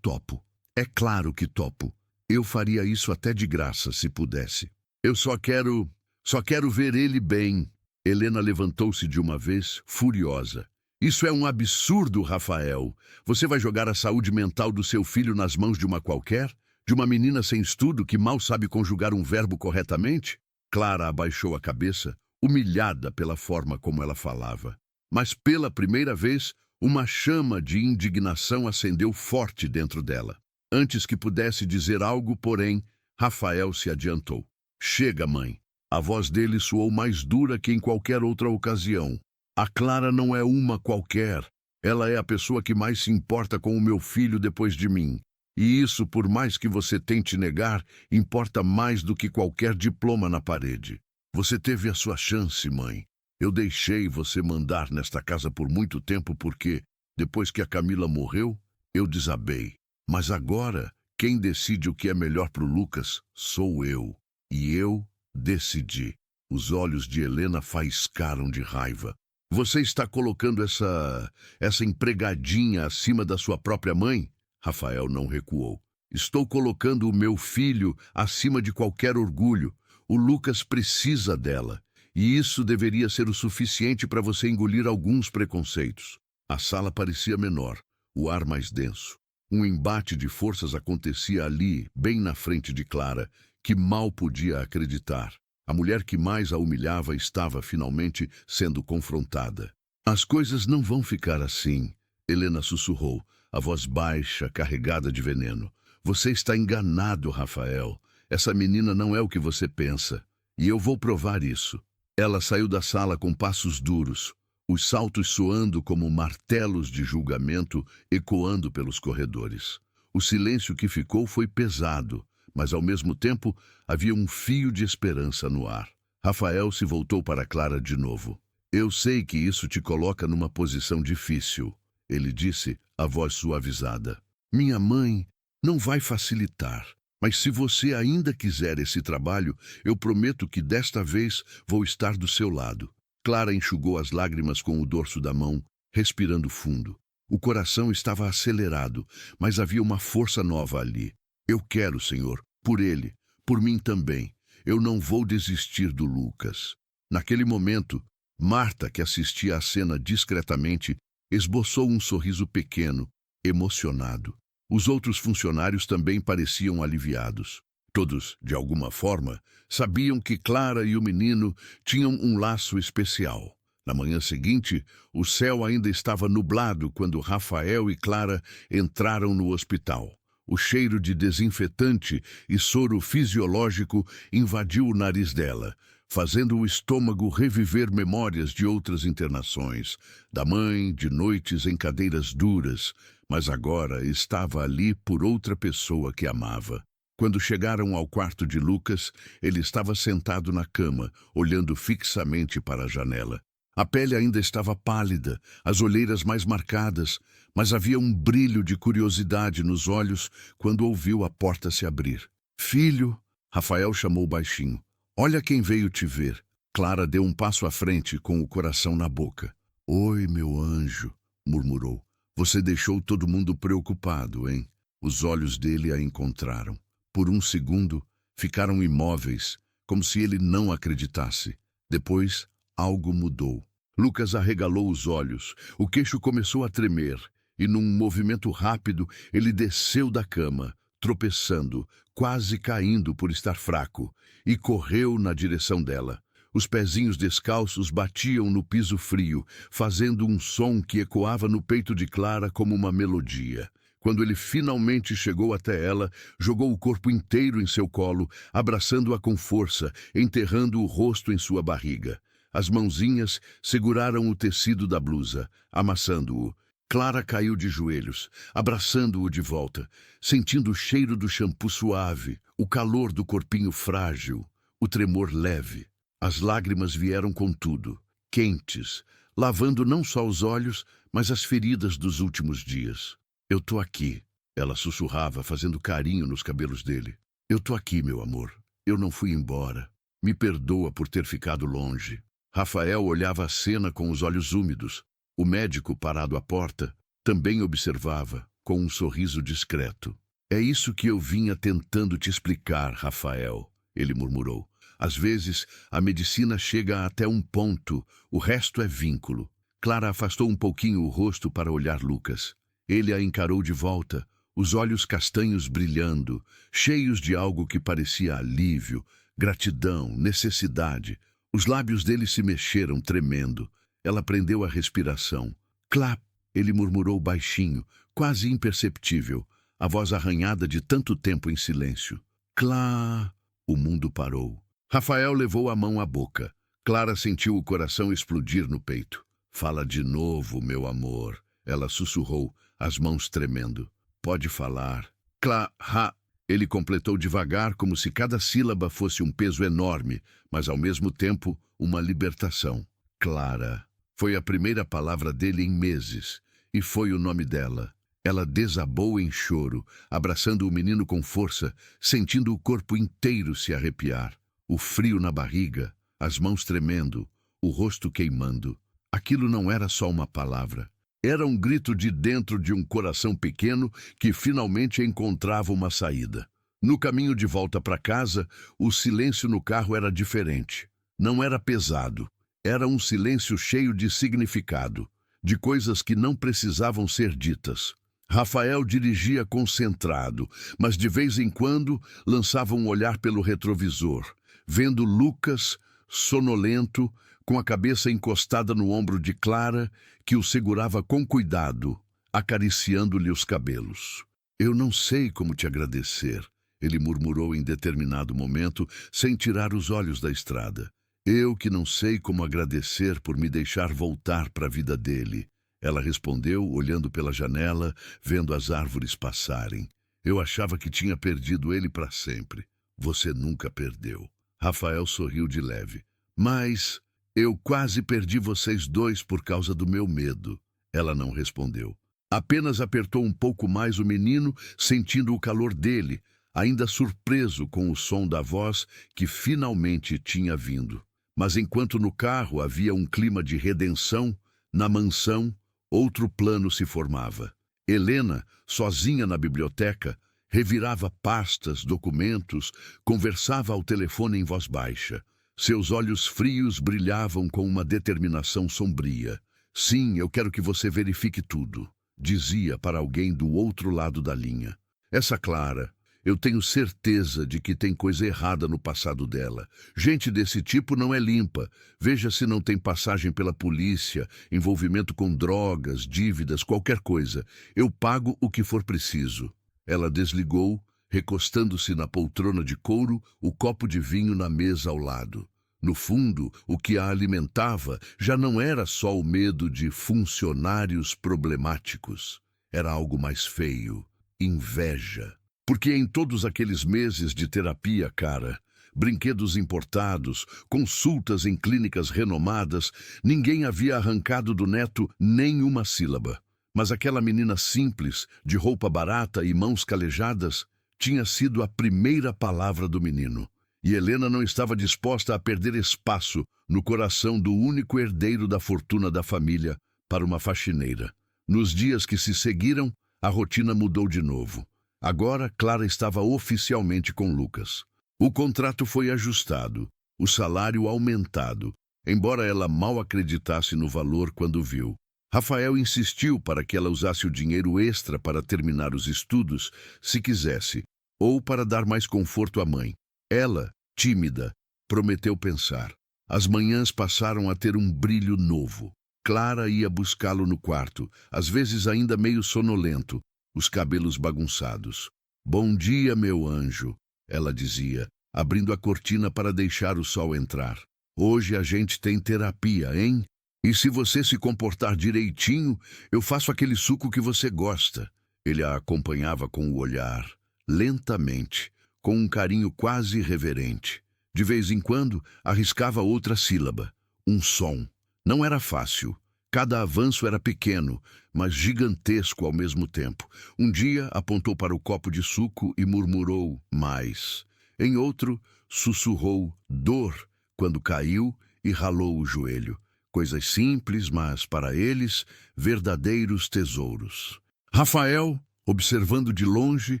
topo. É claro que topo. Eu faria isso até de graça, se pudesse. Eu só quero ver ele bem. Helena levantou-se de uma vez, furiosa. Isso é um absurdo, Rafael. Você vai jogar a saúde mental do seu filho nas mãos de uma qualquer? De uma menina sem estudo que mal sabe conjugar um verbo corretamente? Clara abaixou a cabeça, humilhada pela forma como ela falava. Mas pela primeira vez, uma chama de indignação acendeu forte dentro dela. Antes que pudesse dizer algo, porém, Rafael se adiantou. Chega, mãe. A voz dele soou mais dura que em qualquer outra ocasião. A Clara não é uma qualquer. Ela é a pessoa que mais se importa com o meu filho depois de mim. E isso, por mais que você tente negar, importa mais do que qualquer diploma na parede. Você teve a sua chance, mãe. Eu deixei você mandar nesta casa por muito tempo porque, depois que a Camila morreu, eu desabei. Mas agora, quem decide o que é melhor para o Lucas sou eu. E eu decidi. Os olhos de Helena faiscaram de raiva. Você está colocando essa empregadinha acima da sua própria mãe? Rafael não recuou. Estou colocando o meu filho acima de qualquer orgulho. O Lucas precisa dela. E isso deveria ser o suficiente para você engolir alguns preconceitos. A sala parecia menor, o ar mais denso. Um embate de forças acontecia ali, bem na frente de Clara, que mal podia acreditar. A mulher que mais a humilhava estava finalmente sendo confrontada. As coisas não vão ficar assim, Helena sussurrou, a voz baixa, carregada de veneno. Você está enganado, Rafael. Essa menina não é o que você pensa. E eu vou provar isso. Ela saiu da sala com passos duros, os saltos soando como martelos de julgamento ecoando pelos corredores. O silêncio que ficou foi pesado, mas ao mesmo tempo havia um fio de esperança no ar. Rafael se voltou para Clara de novo. Eu sei que isso te coloca numa posição difícil, ele disse, a voz suavizada. Minha mãe não vai facilitar, mas se você ainda quiser esse trabalho, eu prometo que desta vez vou estar do seu lado. Clara enxugou as lágrimas com o dorso da mão, respirando fundo. O coração estava acelerado, mas havia uma força nova ali. Eu quero, Senhor, por ele, por mim também. Eu não vou desistir do Lucas. Naquele momento, Marta, que assistia à cena discretamente, esboçou um sorriso pequeno, emocionado. Os outros funcionários também pareciam aliviados. Todos, de alguma forma, sabiam que Clara e o menino tinham um laço especial. Na manhã seguinte, o céu ainda estava nublado quando Rafael e Clara entraram no hospital. O cheiro de desinfetante e soro fisiológico invadiu o nariz dela, fazendo o estômago reviver memórias de outras internações, da mãe, de noites em cadeiras duras, mas agora estava ali por outra pessoa que amava. Quando chegaram ao quarto de Lucas, ele estava sentado na cama, olhando fixamente para a janela. A pele ainda estava pálida, as olheiras mais marcadas, mas havia um brilho de curiosidade nos olhos quando ouviu a porta se abrir. Filho, Rafael chamou baixinho. Olha quem veio te ver. Clara deu um passo à frente com o coração na boca. Oi, meu anjo, murmurou. Você deixou todo mundo preocupado, hein? Os olhos dele a encontraram. Por um segundo, ficaram imóveis, como se ele não acreditasse. Depois, algo mudou. Lucas arregalou os olhos, o queixo começou a tremer, e num movimento rápido, ele desceu da cama, tropeçando, quase caindo por estar fraco, e correu na direção dela. Os pezinhos descalços batiam no piso frio, fazendo um som que ecoava no peito de Clara como uma melodia. Quando ele finalmente chegou até ela, jogou o corpo inteiro em seu colo, abraçando-a com força, enterrando o rosto em sua barriga. As mãozinhas seguraram o tecido da blusa, amassando-o. Clara caiu de joelhos, abraçando-o de volta, sentindo o cheiro do shampoo suave, o calor do corpinho frágil, o tremor leve. As lágrimas vieram com tudo, quentes, lavando não só os olhos, mas as feridas dos últimos dias. "Eu tô aqui", ela sussurrava, fazendo carinho nos cabelos dele. "Eu tô aqui, meu amor. Eu não fui embora. Me perdoa por ter ficado longe." Rafael olhava a cena com os olhos úmidos. O médico, parado à porta, também observava, com um sorriso discreto. "É isso que eu vinha tentando te explicar, Rafael", ele murmurou. "Às vezes, a medicina chega até um ponto, o resto é vínculo." Clara afastou um pouquinho o rosto para olhar Lucas. Ele a encarou de volta, os olhos castanhos brilhando, cheios de algo que parecia alívio, gratidão, necessidade. Os lábios dele se mexeram, tremendo. Ela prendeu a respiração. "Clá", ele murmurou baixinho, quase imperceptível, a voz arranhada de tanto tempo em silêncio. "Clá." O mundo parou. Rafael levou a mão à boca. Clara sentiu o coração explodir no peito. "Fala de novo, meu amor", ela sussurrou, as mãos tremendo. "Pode falar." "Clá-ha." Ele completou devagar, como se cada sílaba fosse um peso enorme, mas ao mesmo tempo uma libertação. "Clara." Foi a primeira palavra dele em meses, e foi o nome dela. Ela desabou em choro, abraçando o menino com força, sentindo o corpo inteiro se arrepiar. O frio na barriga, as mãos tremendo, o rosto queimando. Aquilo não era só uma palavra. Era um grito de dentro de um coração pequeno que finalmente encontrava uma saída. No caminho de volta para casa, o silêncio no carro era diferente. Não era pesado. Era um silêncio cheio de significado, de coisas que não precisavam ser ditas. Rafael dirigia concentrado, mas de vez em quando lançava um olhar pelo retrovisor, vendo Lucas, sonolento, com a cabeça encostada no ombro de Clara, que o segurava com cuidado, acariciando-lhe os cabelos. "Eu não sei como te agradecer", ele murmurou em determinado momento, sem tirar os olhos da estrada. "Eu que não sei como agradecer por me deixar voltar para a vida dele." Ela respondeu, olhando pela janela, vendo as árvores passarem. "Eu achava que tinha perdido ele para sempre." "Você nunca perdeu." Rafael sorriu de leve. "Mas eu quase perdi vocês dois por causa do meu medo." Ela não respondeu. Apenas apertou um pouco mais o menino, sentindo o calor dele, ainda surpreso com o som da voz que finalmente tinha vindo. Mas enquanto no carro havia um clima de redenção, na mansão, outro plano se formava. Helena, sozinha na biblioteca, revirava pastas, documentos, conversava ao telefone em voz baixa. Seus olhos frios brilhavam com uma determinação sombria. "Sim, eu quero que você verifique tudo", dizia para alguém do outro lado da linha. "Essa Clara, eu tenho certeza de que tem coisa errada no passado dela. Gente desse tipo não é limpa. Veja se não tem passagem pela polícia, envolvimento com drogas, dívidas, qualquer coisa. Eu pago o que for preciso." Ela desligou, recostando-se na poltrona de couro, o copo de vinho na mesa ao lado. No fundo, o que a alimentava já não era só o medo de funcionários problemáticos. Era algo mais feio: inveja. Porque em todos aqueles meses de terapia, cara, brinquedos importados, consultas em clínicas renomadas, ninguém havia arrancado do neto nem uma sílaba. Mas aquela menina simples, de roupa barata e mãos calejadas, tinha sido a primeira palavra do menino. E Helena não estava disposta a perder espaço no coração do único herdeiro da fortuna da família para uma faxineira. Nos dias que se seguiram, a rotina mudou de novo. Agora, Clara estava oficialmente com Lucas. O contrato foi ajustado, o salário aumentado, embora ela mal acreditasse no valor quando viu. Rafael insistiu para que ela usasse o dinheiro extra para terminar os estudos, se quisesse, ou para dar mais conforto à mãe. Ela, tímida, prometeu pensar. As manhãs passaram a ter um brilho novo. Clara ia buscá-lo no quarto, às vezes ainda meio sonolento, os cabelos bagunçados. "Bom dia, meu anjo", ela dizia, abrindo a cortina para deixar o sol entrar. "Hoje a gente tem terapia, hein? E se você se comportar direitinho, eu faço aquele suco que você gosta." Ele a acompanhava com o olhar, lentamente, com um carinho quase reverente. De vez em quando, arriscava outra sílaba, um som. Não era fácil. Cada avanço era pequeno, mas gigantesco ao mesmo tempo. Um dia, apontou para o copo de suco e murmurou mais. Em outro, sussurrou dor quando caiu e ralou o joelho. Coisas simples, mas, para eles, verdadeiros tesouros. Rafael, observando de longe,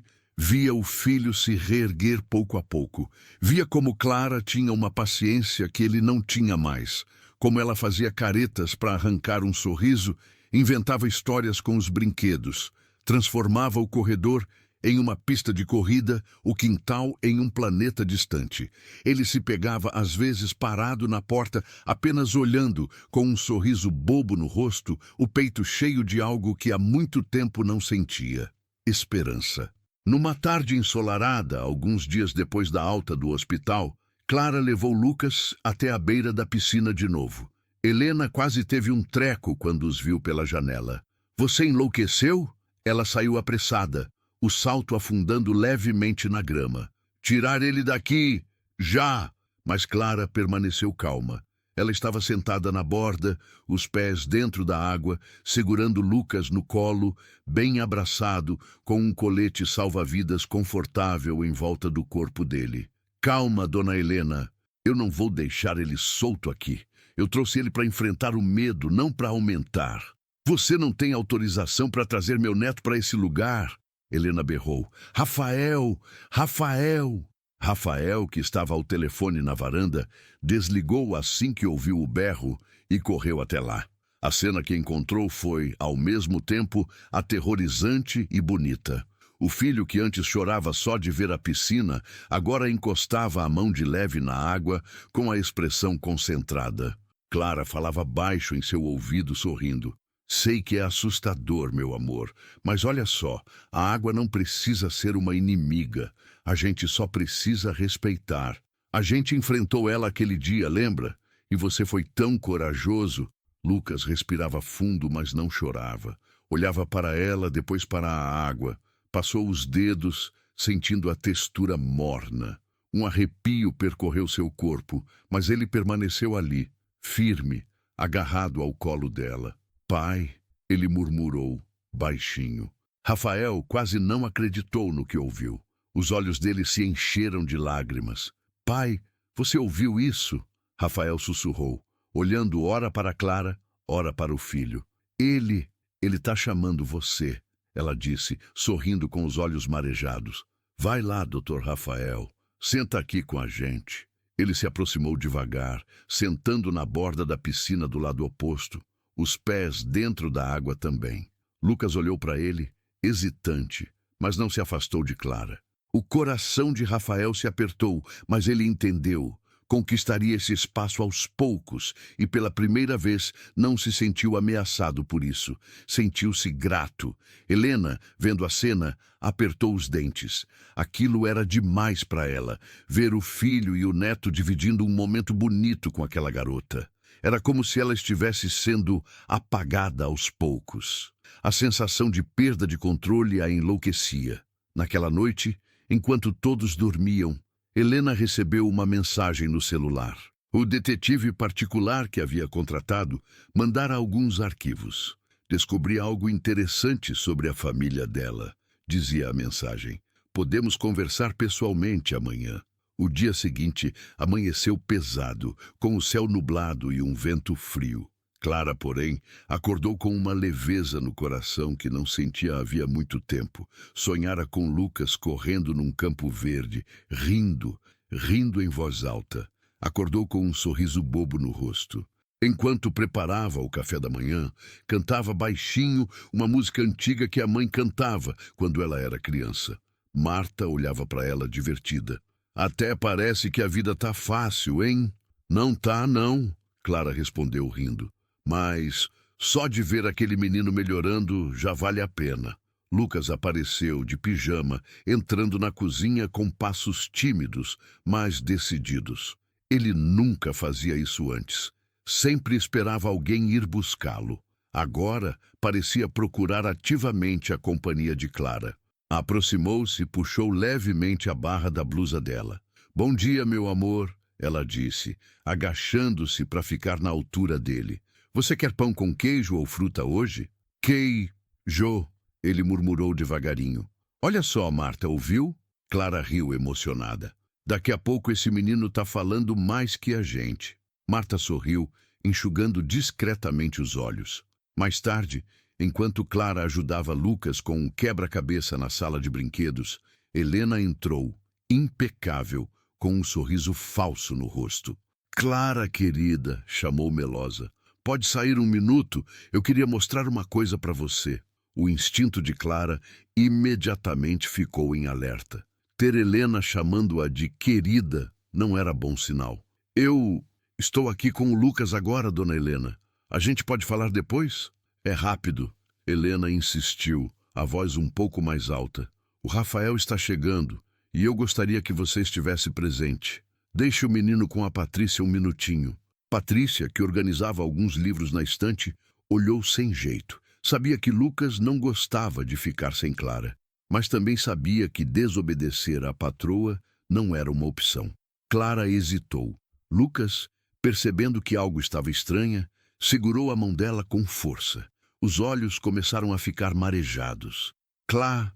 via o filho se reerguer pouco a pouco. Via como Clara tinha uma paciência que ele não tinha mais. Como ela fazia caretas para arrancar um sorriso, inventava histórias com os brinquedos, transformava o corredor em uma pista de corrida, o quintal em um planeta distante. Ele se pegava, às vezes, parado na porta, apenas olhando, com um sorriso bobo no rosto, o peito cheio de algo que há muito tempo não sentia: esperança. Numa tarde ensolarada, alguns dias depois da alta do hospital, Clara levou Lucas até a beira da piscina de novo. Helena quase teve um treco quando os viu pela janela. "Você enlouqueceu?" Ela saiu apressada, o salto afundando levemente na grama. "Tirar ele daqui! Já!" Mas Clara permaneceu calma. Ela estava sentada na borda, os pés dentro da água, segurando Lucas no colo, bem abraçado, com um colete salva-vidas confortável em volta do corpo dele. "Calma, dona Helena. Eu não vou deixar ele solto aqui. Eu trouxe ele para enfrentar o medo, não para aumentar. Você não tem autorização para trazer meu neto para esse lugar." Helena berrou. "Rafael! Rafael!" Rafael, que estava ao telefone na varanda, desligou assim que ouviu o berro e correu até lá. A cena que encontrou foi, ao mesmo tempo, aterrorizante e bonita. O filho, que antes chorava só de ver a piscina, agora encostava a mão de leve na água, com a expressão concentrada. Clara falava baixo em seu ouvido, sorrindo. "Sei que é assustador, meu amor, mas olha só, a água não precisa ser uma inimiga. A gente só precisa respeitar. A gente enfrentou ela aquele dia, lembra? E você foi tão corajoso." Lucas respirava fundo, mas não chorava. Olhava para ela, depois para a água. Passou os dedos, sentindo a textura morna. Um arrepio percorreu seu corpo, mas ele permaneceu ali, firme, agarrado ao colo dela. "Pai", ele murmurou, baixinho. Rafael quase não acreditou no que ouviu. Os olhos dele se encheram de lágrimas. "Pai, você ouviu isso?" Rafael sussurrou, olhando ora para Clara, ora para o filho. Ele está chamando você", ela disse, sorrindo com os olhos marejados. "Vai lá, Dr. Rafael. Senta aqui com a gente." Ele se aproximou devagar, sentando na borda da piscina do lado oposto, os pés dentro da água também. Lucas olhou para ele, hesitante, mas não se afastou de Clara. O coração de Rafael se apertou, mas ele entendeu. Conquistaria esse espaço aos poucos e, pela primeira vez, não se sentiu ameaçado por isso. Sentiu-se grato. Helena, vendo a cena, apertou os dentes. Aquilo era demais para ela, ver o filho e o neto dividindo um momento bonito com aquela garota. Era como se ela estivesse sendo apagada aos poucos. A sensação de perda de controle a enlouquecia. Naquela noite, enquanto todos dormiam, Helena recebeu uma mensagem no celular. O detetive particular que havia contratado mandara alguns arquivos. "Descobri algo interessante sobre a família dela", dizia a mensagem. "Podemos conversar pessoalmente amanhã." O dia seguinte amanheceu pesado, com o céu nublado e um vento frio. Clara, porém, acordou com uma leveza no coração que não sentia havia muito tempo. Sonhara com Lucas correndo num campo verde, rindo em voz alta. Acordou com um sorriso bobo no rosto. Enquanto preparava o café da manhã, cantava baixinho uma música antiga que a mãe cantava quando ela era criança. Marta olhava para ela divertida. Até parece que a vida tá fácil, hein? Não tá, não, Clara respondeu rindo. Mas só de ver aquele menino melhorando já vale a pena. Lucas apareceu de pijama, entrando na cozinha com passos tímidos, mas decididos. Ele nunca fazia isso antes. Sempre esperava alguém ir buscá-lo. Agora parecia procurar ativamente a companhia de Clara. Aproximou-se e puxou levemente a barra da blusa dela. "Bom dia, meu amor", ela disse, agachando-se para ficar na altura dele. "Você quer pão com queijo ou fruta hoje?" "Queijo", ele murmurou devagarinho. "Olha só, Marta, ouviu?" Clara riu emocionada. "Daqui a pouco esse menino tá falando mais que a gente." Marta sorriu, enxugando discretamente os olhos. Mais tarde, enquanto Clara ajudava Lucas com um quebra-cabeça na sala de brinquedos, Helena entrou, impecável, com um sorriso falso no rosto. "Clara, querida", chamou melosa. "Pode sair um minuto? Eu queria mostrar uma coisa para você." O instinto de Clara imediatamente ficou em alerta. Ter Helena chamando-a de querida não era bom sinal. "Eu estou aqui com o Lucas agora, dona Helena. A gente pode falar depois?" "É rápido", Helena insistiu, a voz um pouco mais alta. "O Rafael está chegando e eu gostaria que você estivesse presente. Deixe o menino com a Patrícia um minutinho." Patrícia, que organizava alguns livros na estante, olhou sem jeito. Sabia que Lucas não gostava de ficar sem Clara, mas também sabia que desobedecer à patroa não era uma opção. Clara hesitou. Lucas, percebendo que algo estava estranha, segurou a mão dela com força. Os olhos começaram a ficar marejados. "Clara!"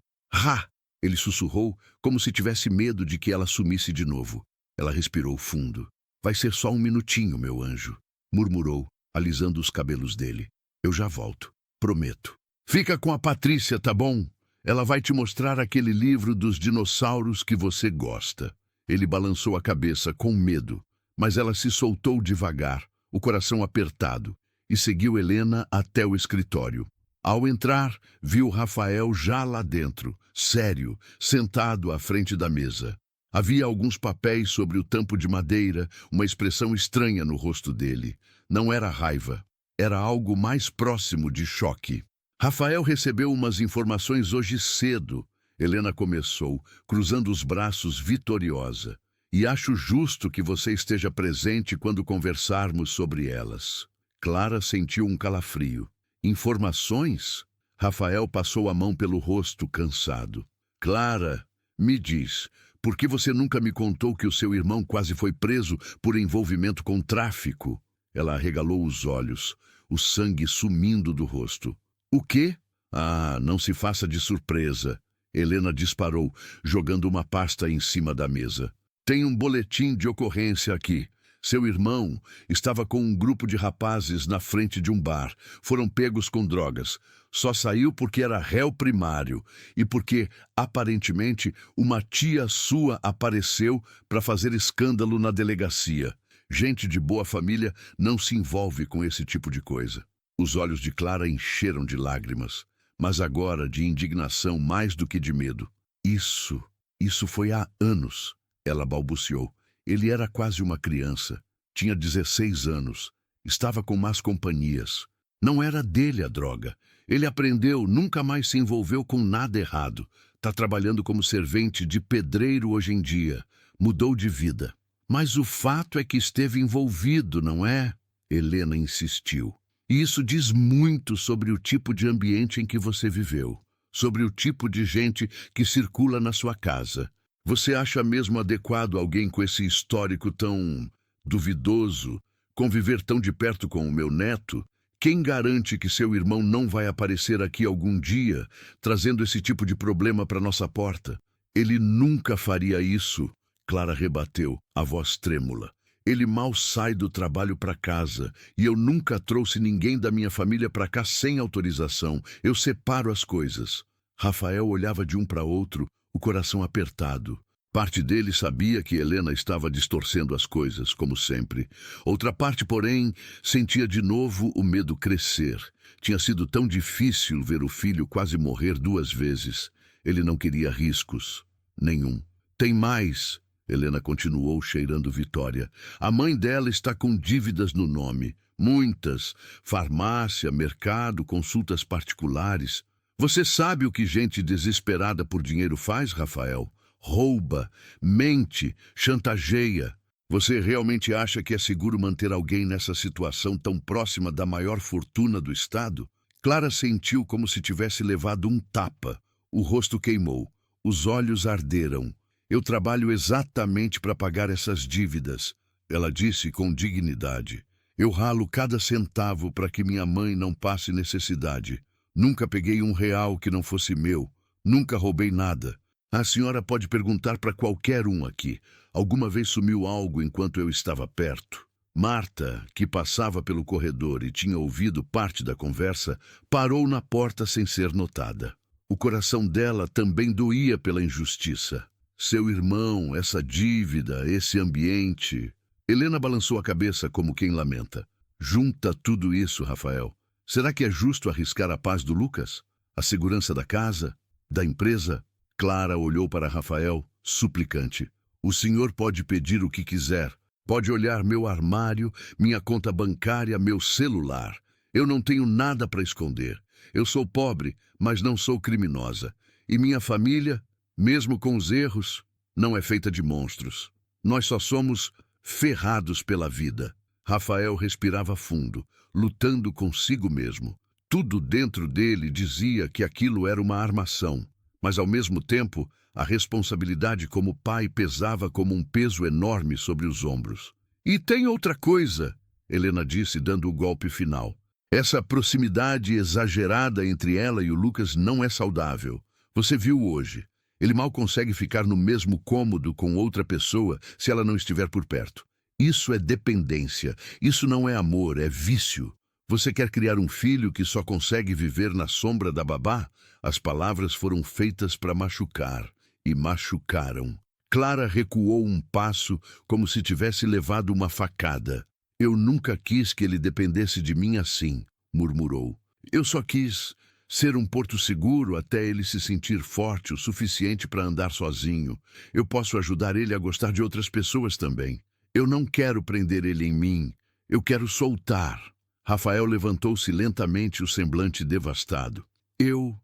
Ele sussurrou, como se tivesse medo de que ela sumisse de novo. Ela respirou fundo. "Vai ser só um minutinho, meu anjo", murmurou, alisando os cabelos dele. "Eu já volto, prometo." "Fica com a Patrícia, tá bom? Ela vai te mostrar aquele livro dos dinossauros que você gosta." Ele balançou a cabeça com medo, mas ela se soltou devagar, o coração apertado, e seguiu Helena até o escritório. Ao entrar, viu Rafael já lá dentro, sério, sentado à frente da mesa. Havia alguns papéis sobre o tampo de madeira, uma expressão estranha no rosto dele. Não era raiva, era algo mais próximo de choque. "Rafael recebeu umas informações hoje cedo", Helena começou, cruzando os braços vitoriosa. "E acho justo que você esteja presente quando conversarmos sobre elas." Clara sentiu um calafrio. "Informações?" Rafael passou a mão pelo rosto, cansado. "Clara, me diz, por que você nunca me contou que o seu irmão quase foi preso por envolvimento com tráfico?" Ela arregalou os olhos, o sangue sumindo do rosto. "O quê?" "Ah, não se faça de surpresa." Helena disparou, jogando uma pasta em cima da mesa. "Tem um boletim de ocorrência aqui. Seu irmão estava com um grupo de rapazes na frente de um bar. Foram pegos com drogas. Só saiu porque era réu primário e porque, aparentemente, uma tia sua apareceu para fazer escândalo na delegacia. Gente de boa família não se envolve com esse tipo de coisa." Os olhos de Clara encheram de lágrimas, mas agora de indignação mais do que de medo. Isso foi há anos, ela balbuciou. Ele era quase uma criança. Tinha 16 anos. Estava com más companhias. Não era dele a droga. Ele aprendeu, nunca mais se envolveu com nada errado. Está trabalhando como servente de pedreiro hoje em dia. Mudou de vida. "Mas o fato é que esteve envolvido, não é?" Helena insistiu. "E isso diz muito sobre o tipo de ambiente em que você viveu. Sobre o tipo de gente que circula na sua casa. Você acha mesmo adequado alguém com esse histórico tão duvidoso conviver tão de perto com o meu neto? Quem garante que seu irmão não vai aparecer aqui algum dia, trazendo esse tipo de problema para nossa porta?" "Ele nunca faria isso", Clara rebateu, a voz trêmula. Ele mal sai do trabalho para casa e eu nunca trouxe ninguém da minha família para cá sem autorização. Eu separo as coisas. Rafael olhava de um para outro, o coração apertado. Parte dele sabia que Helena estava distorcendo as coisas, como sempre. Outra parte, porém, sentia de novo o medo crescer. Tinha sido tão difícil ver o filho quase morrer 2 vezes. Ele não queria riscos. Nenhum. Tem mais. Helena continuou cheirando vitória. A mãe dela está com dívidas no nome. Muitas. Farmácia, mercado, consultas particulares. Você sabe o que gente desesperada por dinheiro faz, Rafael? Rouba, mente, chantageia. Você realmente acha que é seguro manter alguém nessa situação tão próxima da maior fortuna do Estado? Clara sentiu como se tivesse levado um tapa. O rosto queimou. Os olhos arderam. Eu trabalho exatamente para pagar essas dívidas, ela disse com dignidade. Eu ralo cada centavo para que minha mãe não passe necessidade. Nunca peguei R$1 que não fosse meu. Nunca roubei nada. A senhora pode perguntar para qualquer um aqui. Alguma vez sumiu algo enquanto eu estava perto? Marta, que passava pelo corredor e tinha ouvido parte da conversa, parou na porta sem ser notada. O coração dela também doía pela injustiça. Seu irmão, essa dívida, esse ambiente... Helena balançou a cabeça como quem lamenta. Junta tudo isso, Rafael. Será que é justo arriscar a paz do Lucas? A segurança da casa? Da empresa? Clara olhou para Rafael, suplicante. O senhor pode pedir o que quiser. Pode olhar meu armário, minha conta bancária, meu celular. Eu não tenho nada para esconder. Eu sou pobre, mas não sou criminosa. E minha família, mesmo com os erros, não é feita de monstros. Nós só somos ferrados pela vida. Rafael respirava fundo, lutando consigo mesmo. Tudo dentro dele dizia que aquilo era uma armação. Mas, ao mesmo tempo, a responsabilidade como pai pesava como um peso enorme sobre os ombros. E tem outra coisa, Helena disse, dando o golpe final. Essa proximidade exagerada entre ela e o Lucas não é saudável. Você viu hoje. Ele mal consegue ficar no mesmo cômodo com outra pessoa se ela não estiver por perto. Isso é dependência. Isso não é amor, é vício. Você quer criar um filho que só consegue viver na sombra da babá? As palavras foram feitas para machucar, e machucaram. Clara recuou um passo, como se tivesse levado uma facada. Eu nunca quis que ele dependesse de mim assim, murmurou. Eu só quis ser um porto seguro até ele se sentir forte o suficiente para andar sozinho. Eu posso ajudar ele a gostar de outras pessoas também. Eu não quero prender ele em mim. Eu quero soltar. Rafael levantou-se lentamente, o semblante devastado. Eu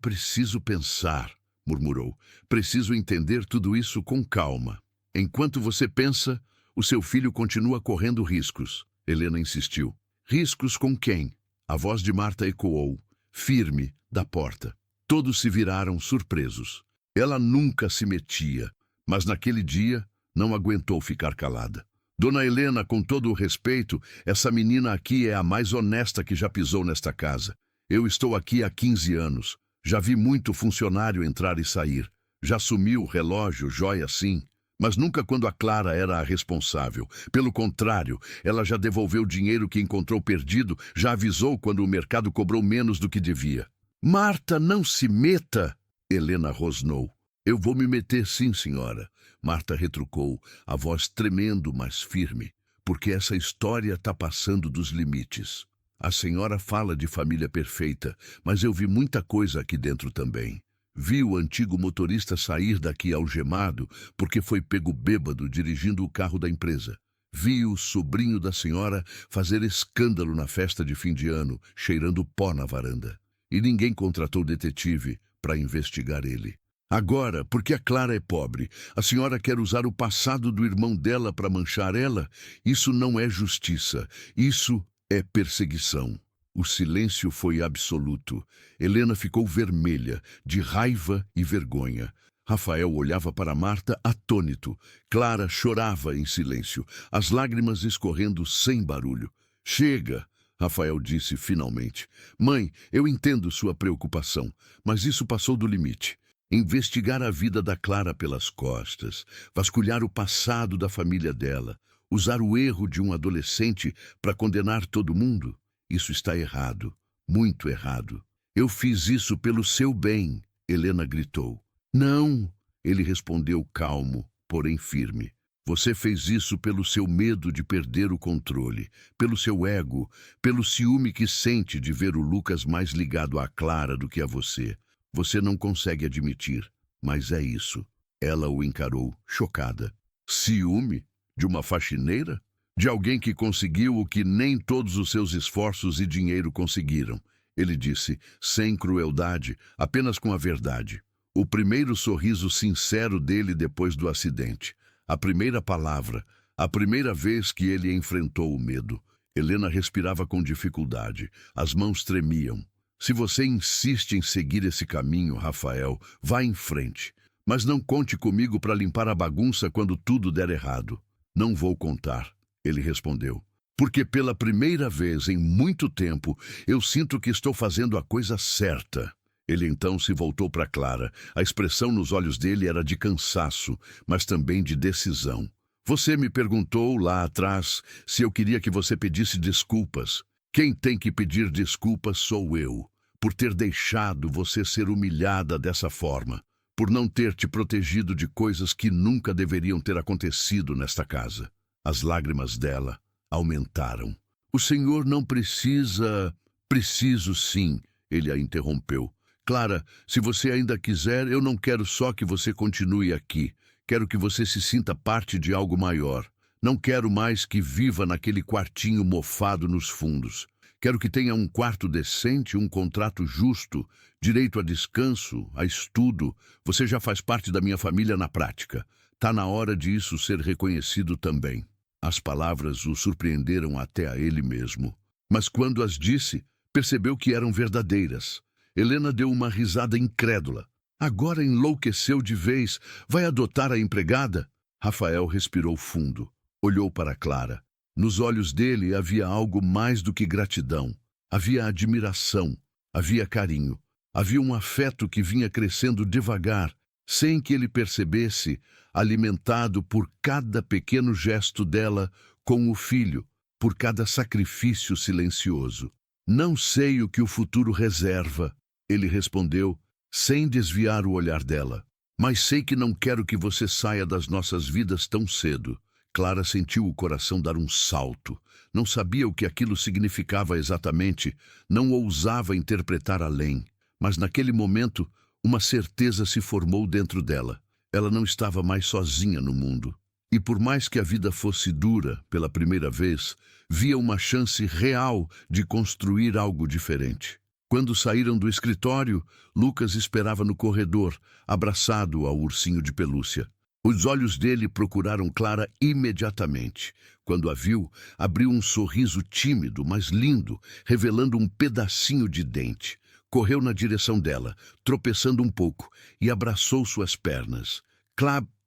preciso pensar, murmurou. Preciso entender tudo isso com calma. Enquanto você pensa, o seu filho continua correndo riscos. Helena insistiu. Riscos com quem? A voz de Marta ecoou, firme, da porta. Todos se viraram surpresos. Ela nunca se metia, mas naquele dia não aguentou ficar calada. Dona Helena, com todo o respeito, essa menina aqui é a mais honesta que já pisou nesta casa. Eu estou aqui há 15 anos. Já vi muito funcionário entrar e sair. Já sumiu relógio, joia sim. Mas nunca quando a Clara era a responsável. Pelo contrário, ela já devolveu o dinheiro que encontrou perdido, já avisou quando o mercado cobrou menos do que devia. Marta, não se meta! Helena rosnou. Eu vou me meter sim, senhora. Marta retrucou, a voz tremendo, mas firme. Porque essa história está passando dos limites. A senhora fala de família perfeita, mas eu vi muita coisa aqui dentro também. Vi o antigo motorista sair daqui algemado porque foi pego bêbado dirigindo o carro da empresa. Vi o sobrinho da senhora fazer escândalo na festa de fim de ano, cheirando pó na varanda. E ninguém contratou detetive para investigar ele. Agora, porque a Clara é pobre, a senhora quer usar o passado do irmão dela para manchar ela? Isso não é justiça. Isso é perseguição. O silêncio foi absoluto. Helena ficou vermelha, de raiva e vergonha. Rafael olhava para Marta atônito. Clara chorava em silêncio, as lágrimas escorrendo sem barulho. Chega! Rafael disse finalmente. Mãe, eu entendo sua preocupação, mas isso passou do limite. Investigar a vida da Clara pelas costas, vasculhar o passado da família dela, Usar o erro de um adolescente para condenar todo mundo? Isso está errado, muito errado. Eu fiz isso pelo seu bem, Helena gritou. Não, ele respondeu calmo, porém firme. Você fez isso pelo seu medo de perder o controle, pelo seu ego, pelo ciúme que sente de ver o Lucas mais ligado à Clara do que a você. Você não consegue admitir, mas é isso. Ela o encarou, chocada. Ciúme? De uma faxineira? De alguém que conseguiu o que nem todos os seus esforços e dinheiro conseguiram. Ele disse, sem crueldade, apenas com a verdade. O primeiro sorriso sincero dele depois do acidente. A primeira palavra, a primeira vez que ele enfrentou o medo. Helena respirava com dificuldade, as mãos tremiam. Se você insiste em seguir esse caminho, Rafael, vá em frente. Mas não conte comigo para limpar a bagunça quando tudo der errado. Não vou contar, ele respondeu. Porque pela primeira vez em muito tempo, eu sinto que estou fazendo a coisa certa. Ele então se voltou para Clara. A expressão nos olhos dele era de cansaço, mas também de decisão. Você me perguntou lá atrás se eu queria que você pedisse desculpas. Quem tem que pedir desculpas sou eu, por ter deixado você ser humilhada dessa forma, por não ter te protegido de coisas que nunca deveriam ter acontecido nesta casa. As lágrimas dela aumentaram. O senhor não precisa... Preciso sim, ele a interrompeu. Clara, se você ainda quiser, eu não quero só que você continue aqui. Quero que você se sinta parte de algo maior. Não quero mais que viva naquele quartinho mofado nos fundos. Quero que tenha um quarto decente, um contrato justo, direito a descanso, a estudo. Você já faz parte da minha família na prática. Tá na hora de isso ser reconhecido também. As palavras o surpreenderam até a ele mesmo. Mas quando as disse, percebeu que eram verdadeiras. Helena deu uma risada incrédula. Agora enlouqueceu de vez. Vai adotar a empregada? Rafael respirou fundo. Olhou para Clara. Nos olhos dele havia algo mais do que gratidão. Havia admiração. Havia carinho. Havia um afeto que vinha crescendo devagar, sem que ele percebesse, alimentado por cada pequeno gesto dela com o filho, por cada sacrifício silencioso. Não sei o que o futuro reserva, ele respondeu, sem desviar o olhar dela. Mas sei que não quero que você saia das nossas vidas tão cedo. Clara sentiu o coração dar um salto. Não sabia o que aquilo significava exatamente, não ousava interpretar além. Mas naquele momento, uma certeza se formou dentro dela. Ela não estava mais sozinha no mundo. E por mais que a vida fosse dura pela primeira vez, via uma chance real de construir algo diferente. Quando saíram do escritório, Lucas esperava no corredor, abraçado ao ursinho de pelúcia. Os olhos dele procuraram Clara imediatamente. Quando a viu, abriu um sorriso tímido, mas lindo, revelando um pedacinho de dente. Correu na direção dela, tropeçando um pouco, e abraçou suas pernas.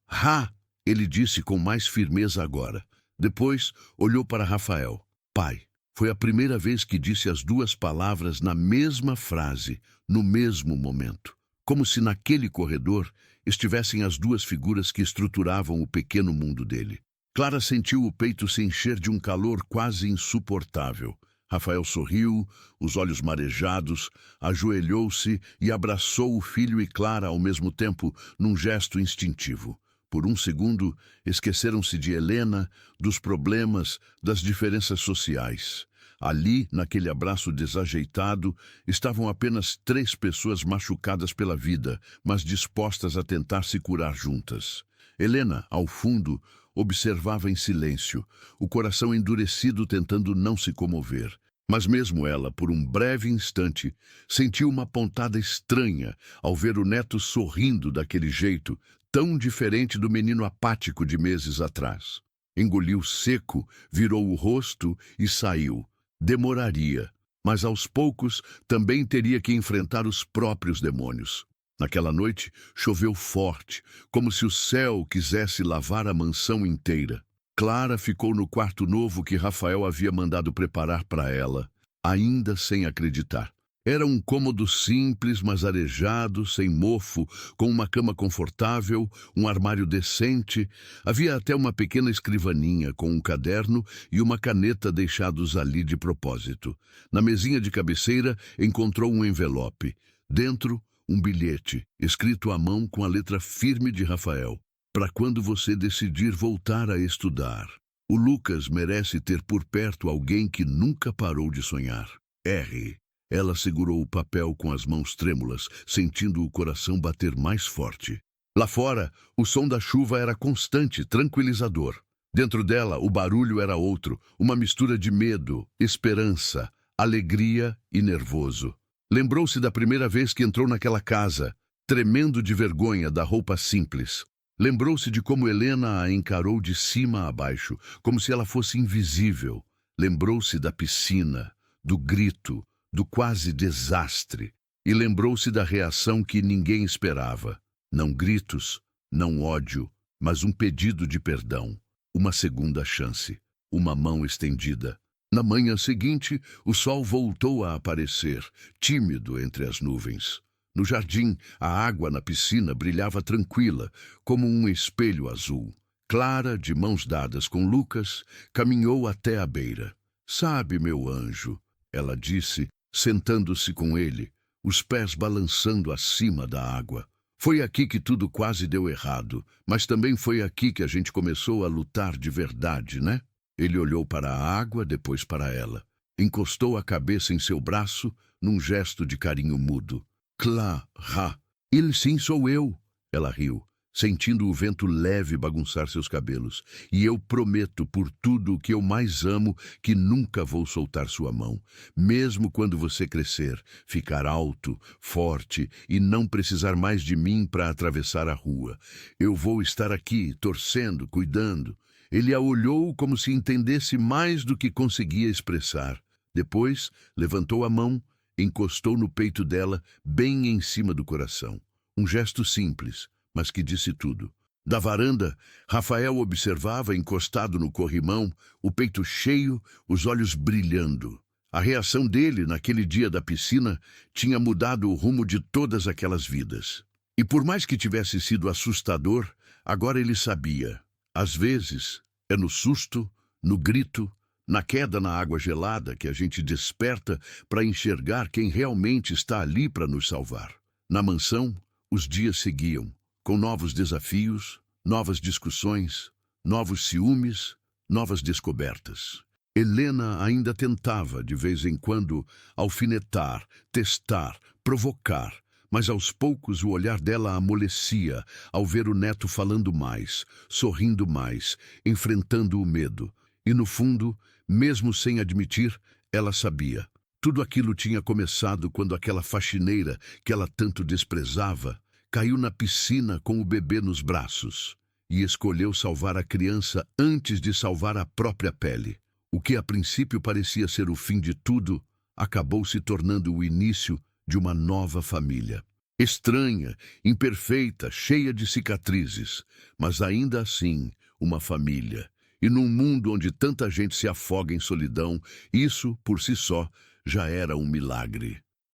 Ha! Ele disse com mais firmeza agora. Depois, olhou para Rafael. Pai. Foi a primeira vez que disse as duas palavras na mesma frase, no mesmo momento. Como se naquele corredor estivessem as duas figuras que estruturavam o pequeno mundo dele. Clara sentiu o peito se encher de um calor quase insuportável. Rafael sorriu, os olhos marejados, ajoelhou-se e abraçou o filho e Clara ao mesmo tempo, num gesto instintivo. Por um segundo, esqueceram-se de Helena, dos problemas, das diferenças sociais. Ali, naquele abraço desajeitado, estavam apenas 3 pessoas machucadas pela vida, mas dispostas a tentar se curar juntas. Helena, ao fundo, observava em silêncio, o coração endurecido tentando não se comover. Mas mesmo ela, por um breve instante, sentiu uma pontada estranha ao ver o neto sorrindo daquele jeito, tão diferente do menino apático de meses atrás. Engoliu seco, virou o rosto e saiu. Demoraria, mas aos poucos também teria que enfrentar os próprios demônios. Naquela noite, choveu forte, como se o céu quisesse lavar a mansão inteira. Clara ficou no quarto novo que Rafael havia mandado preparar para ela, ainda sem acreditar. Era um cômodo simples, mas arejado, sem mofo, com uma cama confortável, um armário decente. Havia até uma pequena escrivaninha com um caderno e uma caneta deixados ali de propósito. Na mesinha de cabeceira, encontrou um envelope. Dentro, um bilhete, escrito à mão com a letra firme de Rafael. Para quando você decidir voltar a estudar. O Lucas merece ter por perto alguém que nunca parou de sonhar. R. Ela segurou o papel com as mãos trêmulas, sentindo o coração bater mais forte. Lá fora, o som da chuva era constante, tranquilizador. Dentro dela, o barulho era outro, uma mistura de medo, esperança, alegria e nervoso. Lembrou-se da primeira vez que entrou naquela casa, tremendo de vergonha da roupa simples. Lembrou-se de como Helena a encarou de cima a baixo, como se ela fosse invisível. Lembrou-se da piscina, do grito, do quase desastre, e lembrou-se da reação que ninguém esperava. Não gritos, não ódio, mas um pedido de perdão, uma segunda chance, uma mão estendida. Na manhã seguinte, o sol voltou a aparecer, tímido entre as nuvens. No jardim, a água na piscina brilhava tranquila, como um espelho azul. Clara, de mãos dadas com Lucas, caminhou até a beira. "Sabe, meu anjo", ela disse, sentando-se com ele, os pés balançando acima da água. "Foi aqui que tudo quase deu errado, mas também foi aqui que a gente começou a lutar de verdade, né?" Ele olhou para a água, depois para ela. Encostou a cabeça em seu braço, num gesto de carinho mudo. "Clara, ele sim sou eu", ela riu, sentindo o vento leve bagunçar seus cabelos. "E eu prometo por tudo o que eu mais amo que nunca vou soltar sua mão. Mesmo quando você crescer, ficar alto, forte e não precisar mais de mim para atravessar a rua. Eu vou estar aqui, torcendo, cuidando." Ele a olhou como se entendesse mais do que conseguia expressar. Depois, levantou a mão, encostou no peito dela, bem em cima do coração. Um gesto simples, mas que disse tudo. Da varanda, Rafael observava, encostado no corrimão, o peito cheio, os olhos brilhando. A reação dele, naquele dia da piscina, tinha mudado o rumo de todas aquelas vidas. E por mais que tivesse sido assustador, agora ele sabia. Às vezes, é no susto, no grito, na queda na água gelada que a gente desperta para enxergar quem realmente está ali para nos salvar. Na mansão, os dias seguiam, com novos desafios, novas discussões, novos ciúmes, novas descobertas. Helena ainda tentava, de vez em quando, alfinetar, testar, provocar, mas aos poucos o olhar dela amolecia ao ver o neto falando mais, sorrindo mais, enfrentando o medo. E no fundo, mesmo sem admitir, ela sabia. Tudo aquilo tinha começado quando aquela faxineira, que ela tanto desprezava, caiu na piscina com o bebê nos braços e escolheu salvar a criança antes de salvar a própria pele. O que a princípio parecia ser o fim de tudo, acabou se tornando o início de uma nova família. Estranha, imperfeita, cheia de cicatrizes, mas ainda assim uma família. E num mundo onde tanta gente se afoga em solidão, isso, por si só, já era um milagre.